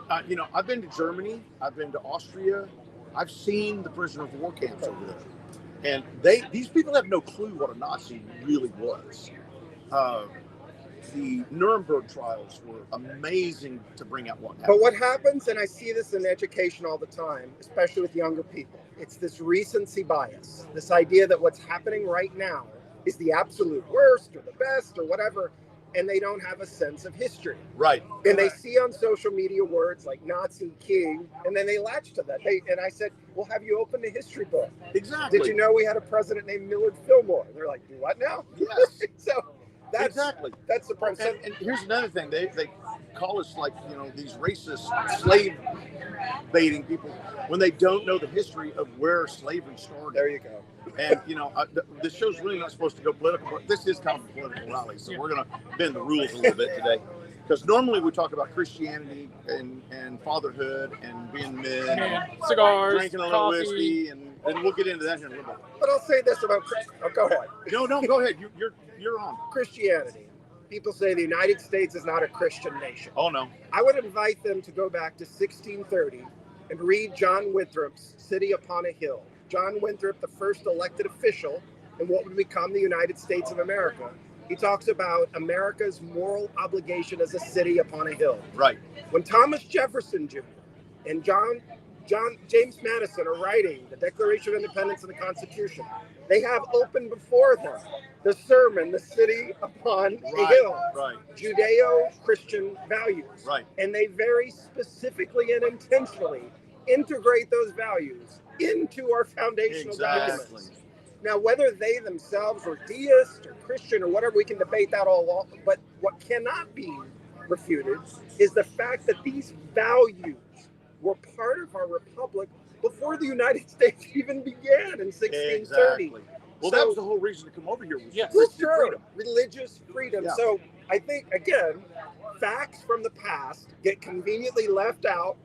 I've been to Germany, I've been to Austria, I've seen the prisoner of war camps over there, and these people have no clue what a Nazi really was. The Nuremberg trials were amazing to bring out what happened. But what happens, and I see this in education all the time, especially with younger people, it's this recency bias, this idea that what's happening right now is the absolute worst or the best or whatever, and they don't have a sense of history. Right. And they see on social media words like Nazi, king, and then they latch to that. And I said, well, have you opened a history book? Exactly. Did you know we had a president named Millard Fillmore? And they're like, what now? Yes. So that's the premise. And here's another thing. They call us like, these racist slave baiting people when they don't know the history of where slavery started. There you go. And, this show's really not supposed to go political, but this is kind of a political rally. So we're going to bend the rules a little bit today. Because normally we talk about Christianity and fatherhood and being men, and cigars, drinking a little coffee. whiskey, and we'll get into that here in a little bit. But I'll say this about go ahead. No, go ahead. You're on. Christianity. People say the United States is not a Christian nation. Oh, no. I would invite them to go back to 1630 and read John Winthrop's City Upon a Hill. John Winthrop, the first elected official in what would become the United States of America, he talks about America's moral obligation as a city upon a hill. Right. When Thomas Jefferson Jr. and James Madison are writing the Declaration of Independence and the Constitution, they have open before them the sermon, the city upon a hill. Right. Judeo-Christian values. Right. And they very specifically and intentionally integrate those values into our foundational documents. Now, whether they themselves were deist or Christian or whatever, we can debate that all along. But what cannot be refuted is the fact that these values were part of our republic before the United States even began in 1630. Exactly. Well, that was the whole reason to come over here. Was freedom. Religious freedom. Yeah. So I think, again, facts from the past get conveniently left out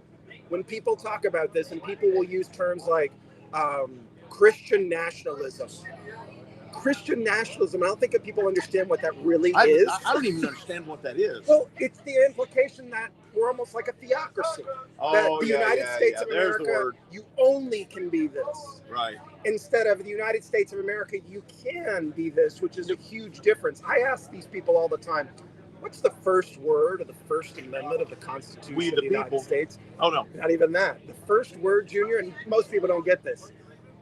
when people talk about this, and people will use terms like Christian nationalism. Christian nationalism, I don't think that people understand what that really is. I don't even understand what that is. Well, it's the implication that we're almost like a theocracy. That the United States of America, you only can be this. Right. Instead of the United States of America, you can be this, which is a huge difference. I ask these people all the time, what's the first word of the First Amendment of the Constitution of the United States? Oh, no. Not even that. The first word, Junior, and most people don't get this,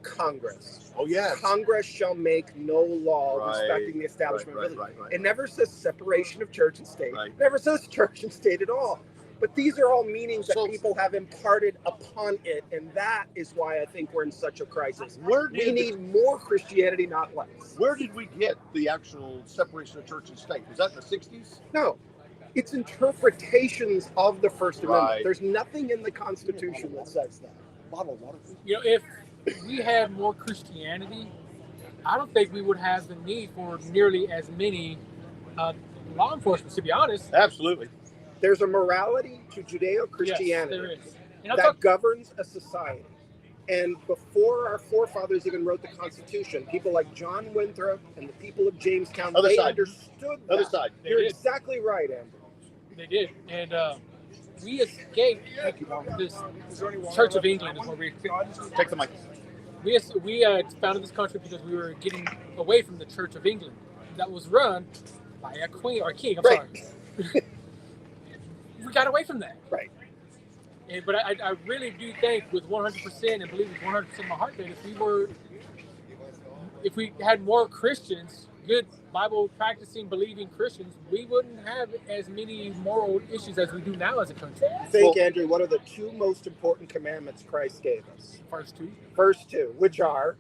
Congress. Oh, yes. Congress shall make no law respecting the establishment of religion. Right. It never says separation of church and state. Right. It never says church and state at all. But these are all meanings that people have imparted upon it, and that is why I think we're in such a crisis. We need more Christianity, not less. Where did we get the actual separation of church and state? Was that in the 60s? No. It's interpretations of the First Amendment. Right. There's nothing in the Constitution that says that. Bottled water. If we had more Christianity, I don't think we would have the need for nearly as many law enforcement, to be honest. Absolutely. There's a morality to Judeo-Christianity Yes, there is. that governs a society. And before our forefathers even wrote the Constitution, people like John Winthrop and the people of Jamestown, Other they side. understood that. Other side. You're They did. exactly right, Andrew. They did. And we escaped this Church of England is where we Take the mic. we founded this country because we were getting away from the Church of England that was run by a queen or king. I'm Right. sorry. We got away from that. Right. But I really do think with 100% and believe with 100% of my heart that if we had more Christians, good Bible practicing, believing Christians, we wouldn't have as many moral issues as we do now as a country. Think, Andrew, what are the two most important commandments Christ gave us? First two, which are,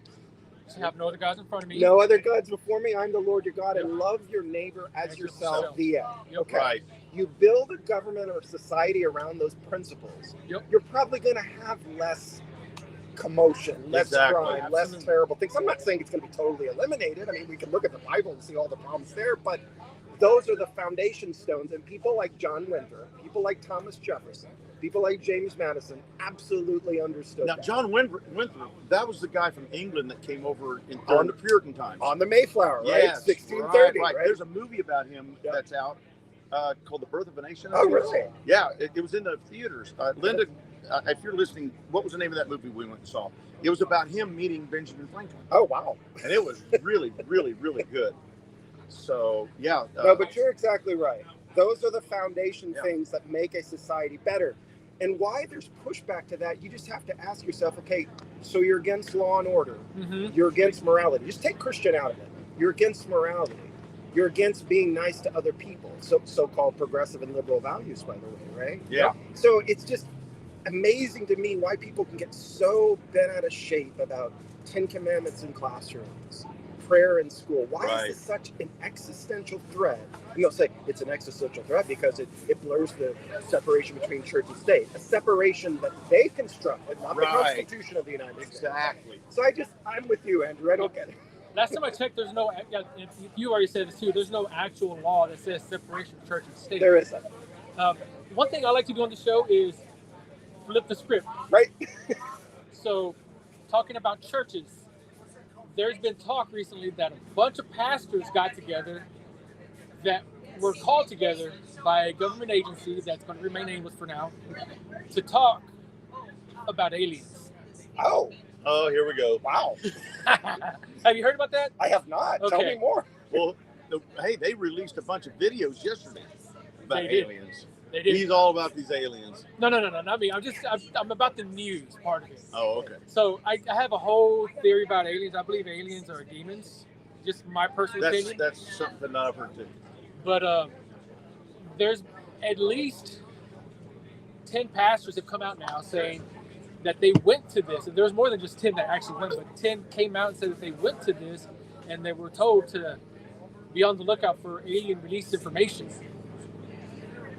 To have no other gods in front of me. no other gods before me, I'm the Lord your God, and love your neighbor as yourself, the end. Yep. Okay. Right. You build a government or society around those principles, Yep. you're probably going to have less commotion, less Exactly. crime, less terrible things. I'm not saying it's going to be totally eliminated. I mean, we can look at the Bible and see all the problems there, but those are the foundation stones. And people like John Winthrop, people like Thomas Jefferson, people like James Madison absolutely understood Now, that. John Winthrop, that was the guy from England that came over during the Puritan times. On the Mayflower, right? Yes, 1630, right? There's a movie about him Yep. that's out called The Birth of a Nation. I Oh, think it is. really? Yeah, it was in the theaters. Linda, if you're listening, what was the name of that movie we went and saw? It was about him meeting Benjamin Franklin. Oh, wow. And it was really, really, really good. So, yeah. No, but you're exactly right. Those are the foundation Yeah. things that make a society better. And why there's pushback to that, you just have to ask yourself, okay, so you're against law and order. Mm-hmm. You're against morality. Just take Christian out of it. You're against morality. You're against being nice to other people. So-called progressive and liberal values, by the way, right? Yeah. So it's just amazing to me why people can get so bent out of shape about 10 Commandments in classrooms, prayer in school. Why Right. is this such an existential threat? And they'll say it's an existential threat because it blurs the separation between church and state, a separation that they constructed, not the Right. Constitution of the United States. Exactly. So I'm with you, Andrew. I don't get it. Last time I checked, there's no. You already said this too. There's no actual law that says separation of church and state. There isn't. One thing I like to do on the show is flip the script. Right? So, talking about churches, there's been talk recently that a bunch of pastors got together that were called together by a government agency that's going to remain nameless for now to talk about aliens. Oh, here we go. Wow. Have you heard about that? I have not. Tell Okay. me more. Well, hey, they released a bunch of videos yesterday about They did. aliens. They did. He's all about these aliens. No, not me. I'm about the news part of it. Oh, okay. So I have a whole theory about aliens. I believe aliens are demons. Just my personal opinion. That's something that I've heard too. But there's at least 10 pastors have come out now saying that they went to this. And there's more than just 10 that actually went, but 10 came out and said that they went to this and they were told to be on the lookout for alien released information.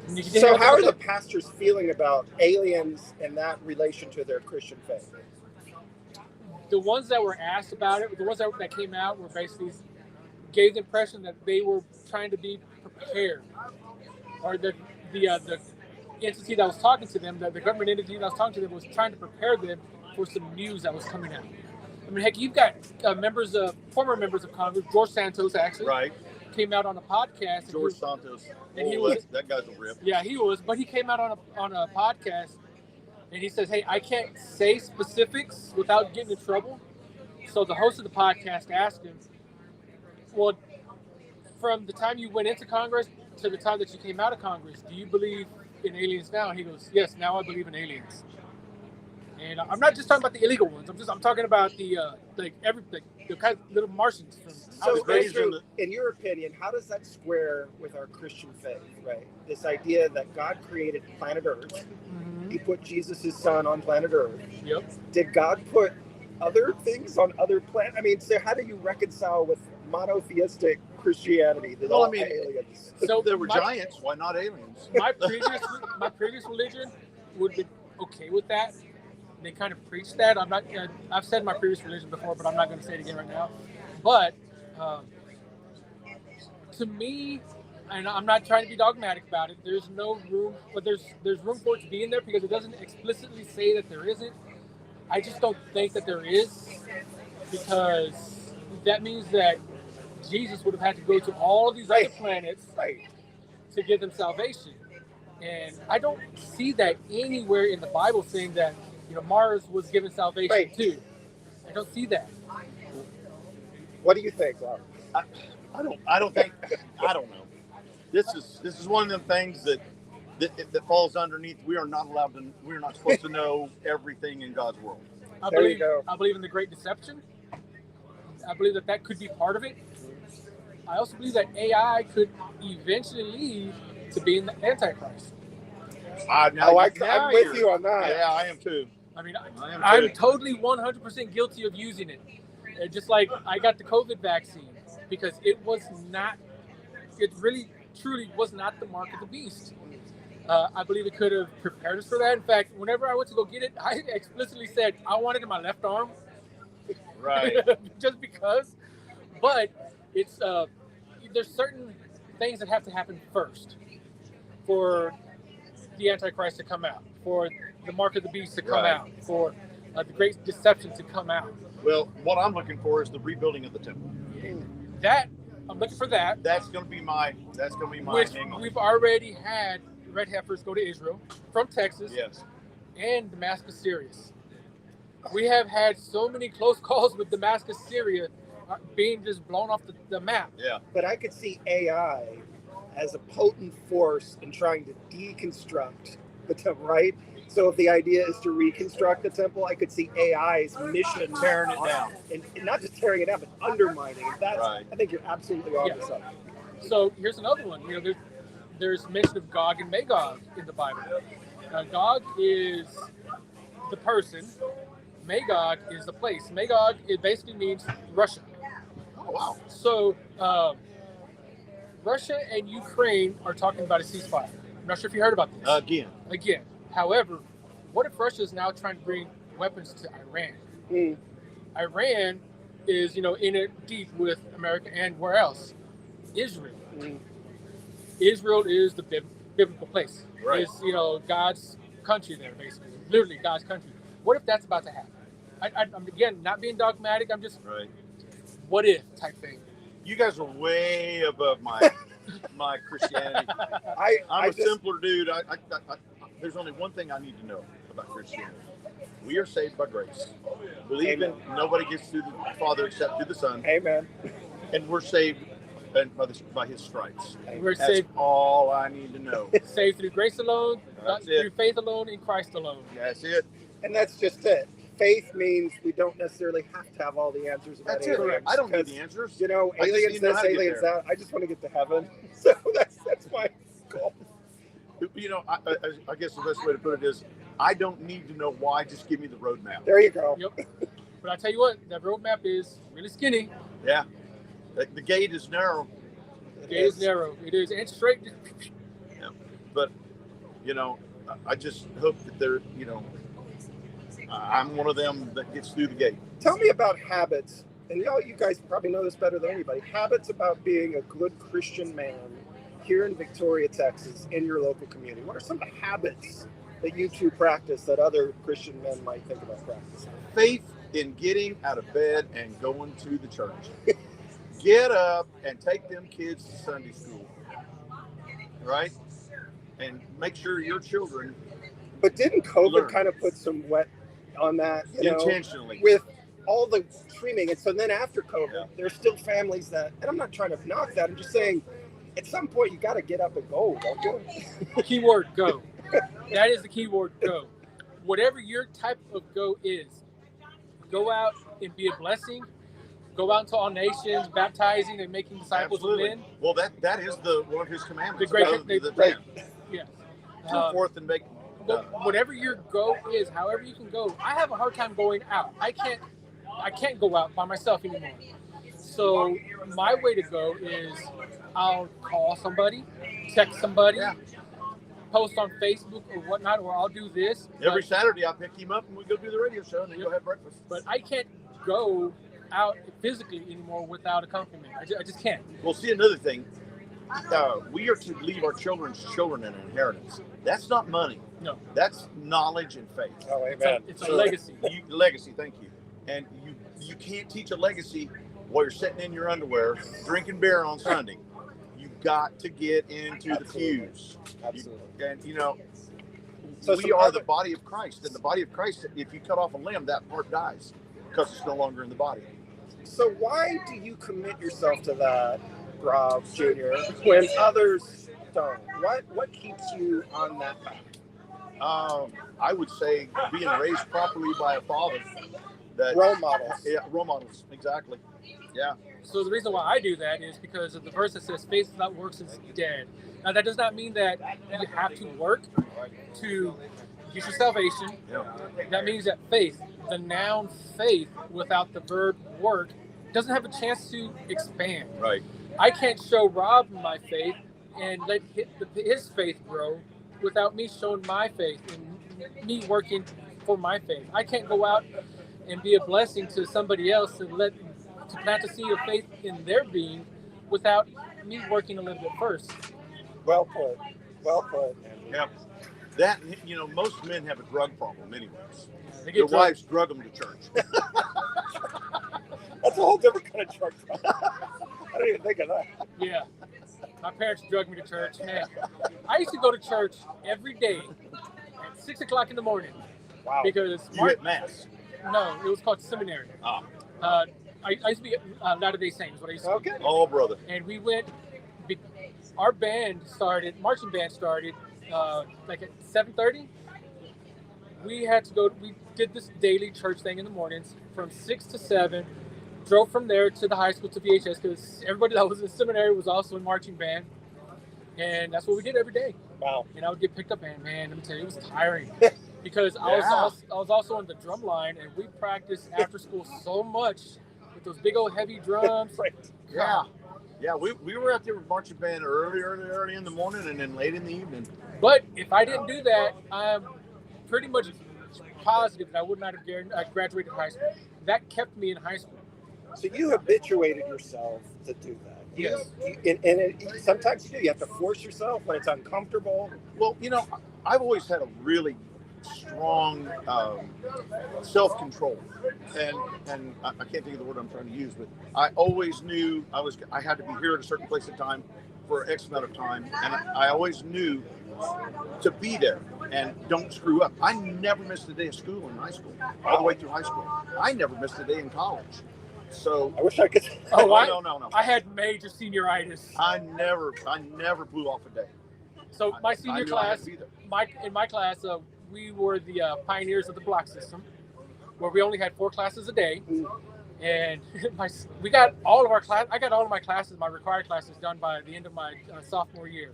And you can So hear how are about the pastors feeling about aliens and that relation to their Christian faith? the ones that were asked about it, the ones that came out were basically gave the impression that they were trying to be prepared, or the entity that was talking to them, the government entity that was talking to them, was trying to prepare them for some news that was coming out. I mean, heck, you've got former members of Congress, George Santos actually Right. came out on a podcast. George Santos. and he Oh, was- that guy's a rip. Yeah, he was, but he came out on a podcast and he says, "Hey, I can't say specifics without getting in trouble." So the host of the podcast asked him, "Well, from the time you went into Congress to the time that you came out of Congress, do you believe in aliens now?" And he goes, "Yes, now I believe in aliens." And I'm not just talking about the illegal ones. I'm talking about the kind of little Martians from outer So, space. Andrew, in your opinion, how does that square with our Christian faith, right? This idea that God created planet Earth. Mhm. He put Jesus, his son, on planet Earth. Yep. Did God put other things on other planets? I mean, so how do you reconcile with monotheistic Christianity? That Well, all I mean, aliens? So There were my- giants. Why not aliens? my previous religion would be okay with that. They kind of preach that. I've said my previous religion before, but I'm not going to say it again right now. But to me, and I'm not trying to be dogmatic about it, there's no room, but there's room for it to be in there because it doesn't explicitly say that there isn't. I just don't think that there is, because that means that Jesus would have had to go to all of these other planets to give them salvation. And I don't see that anywhere in the Bible saying that, Mars was given salvation too. I don't see that. What do you think, Rob? I don't think. I don't know. This is one of them things that falls underneath. We are not allowed to. We are not supposed to know everything in God's world. I believe in the Great Deception. I believe that could be part of it. I also believe that AI could eventually lead to being the Antichrist. I'm with you on that. Yeah, I am too. I mean, I'm totally 100% guilty of using it. Just like I got the COVID vaccine, because it really, truly was not the mark of the beast. I believe it could have prepared us for that. In fact, whenever I went to go get it, I explicitly said I wanted it in my left arm. Right. Just because. But it's there's certain things that have to happen first for the Antichrist to come out, for the mark of the beast to come out, for the great deception to come out. Well, what I'm looking for is the rebuilding of the temple. That I'm looking for that. That's going to be my. Which we've already had red heifers go to Israel from Texas. Yes. And Damascus, Syria. We have had so many close calls with Damascus, Syria, being just blown off the map. Yeah. But I could see AI as a potent force in trying to deconstruct the temple, right? So if the idea is to reconstruct the temple, I could see AI's mission tearing it down, and not just tearing it down, but undermining it. That's right. I think you're absolutely on to something. So here's another one. There's mention of Gog and Magog in the Bible. Gog is the person. Magog is the place. Magog, it basically means Russia. Oh, wow. So Russia and Ukraine are talking about a ceasefire. I'm not sure if you heard about this. Again. However, what if Russia is now trying to bring weapons to Iran? Iran is, in it deep with America and where else? Israel. Israel is the biblical place. Right. It's, God's country there, basically. Literally God's country. What if that's about to happen? I'm, again, not being dogmatic. I'm just, what if type thing. You guys are way above my Christianity. I'm a simpler dude. There's only one thing I need to know about Christianity. We are saved by grace. Believe in nobody gets to the Father except through the Son. Amen. And we're saved by His stripes. We're That's saved. All I need to know. Saved through grace alone, through faith alone, in Christ alone. That's it. And that's just it. Faith means we don't necessarily have to have all the answers about aliens. I don't need the answers. Aliens this, aliens that. I just want to get to heaven. So that's my goal. I guess the best way to put it is, I don't need to know why. Just give me the roadmap. There you go. Yep. But I tell you what, that roadmap is really skinny. Yeah. The gate is narrow. The gate is narrow. It is, and straight. Yeah. But, I just hope that they're, I'm one of them that gets through the gate. Tell me about habits, and you guys probably know this better than anybody. Habits about being a good Christian man here in Victoria, Texas, in your local community. What are some of the habits that you two practice that other Christian men might think about practicing? Faith in getting out of bed and going to the church. Get up and take them kids to Sunday school, right? And make sure your children. But didn't COVID learn. kind of put some wet on that? Intentionally. With all the streaming. And so then after COVID, there's still families that, and I'm not trying to knock that, I'm just saying, at some point you got to get up and go, don't you? Keyword go. That is the keyword go. Whatever your type of go is, go out and be a blessing. Go out into all nations, baptizing and making disciples of men. Well, that is one of His commandments. Yeah. Go forth and make. Whatever your go is, however you can go. I have a hard time going out. I can't go out by myself anymore. So my way to go is I'll call somebody, text somebody, post on Facebook or whatnot, or I'll do this. Every Saturday I pick him up and we go do the radio show and then go have breakfast. But I can't go out physically anymore without accompaniment. I just can't. Well, see, another thing, we are to leave our children's children an inheritance. That's not money. No. That's knowledge and faith. Oh, It's a, amen. it's a So, legacy. Legacy, thank you. And you can't teach a legacy while you're sitting in your underwear drinking beer on Sunday. You've got to get into the pews. Absolutely. And So we some are other- the body of Christ. And the body of Christ, if you cut off a limb, that part dies because it's no longer in the body. So why do you commit yourself to that, Rob Jr., when others don't? What keeps you on that path? I would say being raised properly by a father. That, Role models. Yeah, role models. Exactly. Yeah. So the reason why I do that is because of the verse that says faith without works is dead. Now that does not mean that you have to work to get your salvation. Yeah. That means that faith, the noun faith without the verb work, doesn't have a chance to expand. Right. I can't show Rob my faith and let his faith grow without me showing my faith and me working for my faith. I can't go out and be a blessing to somebody else and to plant the seed of faith in their being without me working a little bit first. Well put. Well put. Yeah. That, most men have a drug problem anyways. They Their get drunk. wives drug them to church. That's a whole different kind of truck. I didn't even think of that. Yeah. My parents drugged me to church. Man, I used to go to church every day at 6 o'clock in the morning. Wow. Because You hit mass. no, it was called seminary. Ah. I used to be a Latter-day Saints, what I used to be. Okay. Oh, brother. And we went, our marching band started like at 7:30. We had to go, we did this daily church thing in the mornings from 6 to 7, drove from there to the high school to VHS because everybody that was in seminary was also in marching band. And that's what we did every day. Wow. And I would get picked up, and man, let me tell you, it was tiring. Because I was also on the drum line, and we practiced after school so much with those big old heavy drums. Right. Yeah. Yeah, we were out there with marching band early in the morning and then late in the evening. But if I didn't do that, I'm pretty much positive that I would not have graduated high school. That kept me in high school. So you habituated yourself to do that. Yes. Sometimes you do. You have to force yourself when it's uncomfortable. Well, I've always had a really strong self-control, and I can't think of the word I'm trying to use, but I always knew I had to be here at a certain place at time for X amount of time, and I always knew to be there and don't screw up. I never missed a day of school in high school, all the way through high school. I never missed a day in college. So I wish I could. Oh, no. I had major senioritis. I never blew off a day. So my I senior knew I had class, to be there. in my class, we were the pioneers of the block system, where we only had 4 classes a day, and we got all of our class. I got all of my classes, my required classes, done by the end of my sophomore year.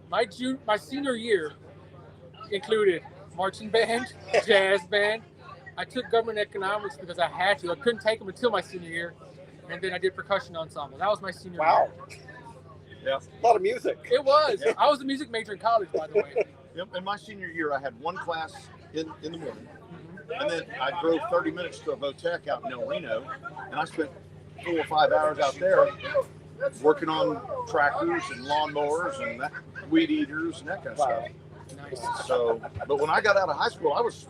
My senior year included marching band, jazz band. I took government economics because I had to. I couldn't take them until my senior year, and then I did percussion ensemble. That was my senior year. Wow. Yeah. A lot of music. It was. Yeah. I was a music major in college, by the way. Yep. In my senior year, I had one class in the morning, and then I drove 30 minutes to a Votech out in El Reno, and I spent 4 or 5 hours out there working on tractors and lawnmowers and weed eaters and that kind of stuff. Nice. So, but when I got out of high school, I was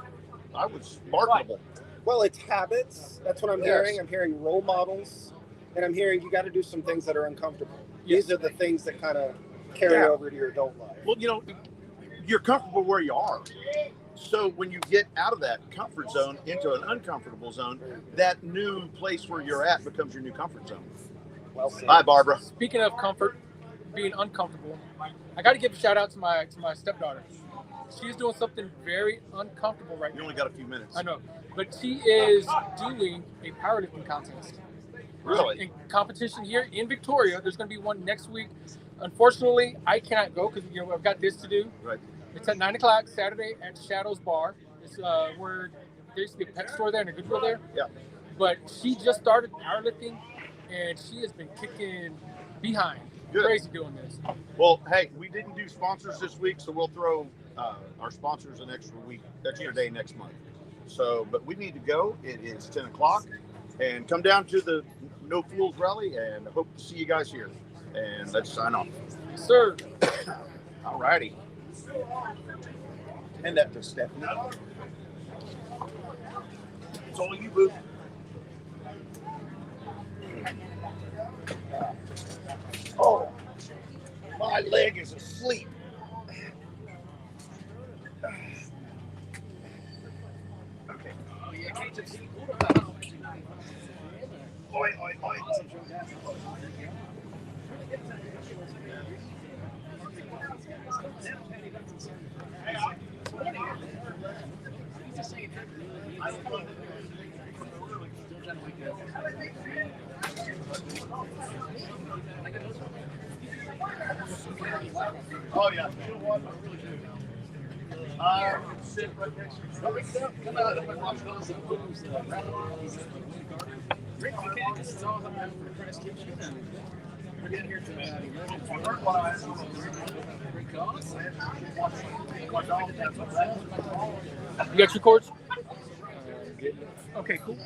marketable. Well, it's habits. That's what I'm hearing. I'm hearing role models, and I'm hearing you got to do some things that are uncomfortable. Yes. These are the things that kind of carry over to your adult life. Well, you're comfortable where you are. So when you get out of that comfort zone into an uncomfortable zone, that new place where you're at becomes your new comfort zone. Well said. Bye, Barbara. Speaking of comfort, being uncomfortable, I got to give a shout out to my stepdaughter. She's doing something very uncomfortable right You now. only got a few minutes. I know, but she is doing a powerlifting contest. Really? In competition here in Victoria. There's going to be one next week. Unfortunately, I cannot go because I've got this to do. Right. It's at 9 o'clock Saturday at Shadows Bar. It's where there used to be a pet store there and a Goodwill there. Yeah. But she just started powerlifting, and she has been kicking behind. Good. Crazy doing this. Well, hey, we didn't do sponsors this week, so we'll throw our sponsors an extra day next month. So, but we need to go. It is 10 o'clock. And come down to the No Fools Rally, and I hope to see you guys here. And let's sign off. Sir. All righty. Hand that to Stephanie. It's all you, boo. Oh, my leg is asleep. Okay. Oi, oi, oi. Oh yeah. You know what? I really do. Sit right next to you. Come out and watch those moves. Rick, you can't because it's all about for Christ keeps you down. We're getting here to about 11. You got your cords? Okay, cool.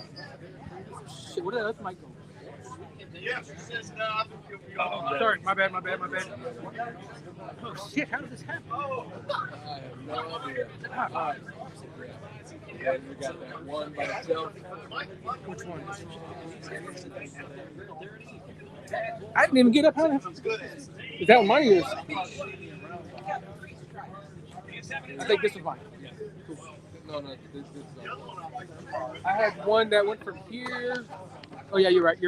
Shit, where did that other mic go? Yes, it says no. Oh, sorry, my bad. Oh shit, how did this happen? I have no idea. Alright. Yeah, we got that one by itself. Which one? I didn't even get up. How is that mine or yours? I think this is mine. No, this is I had one that went from here. Oh yeah, you're right.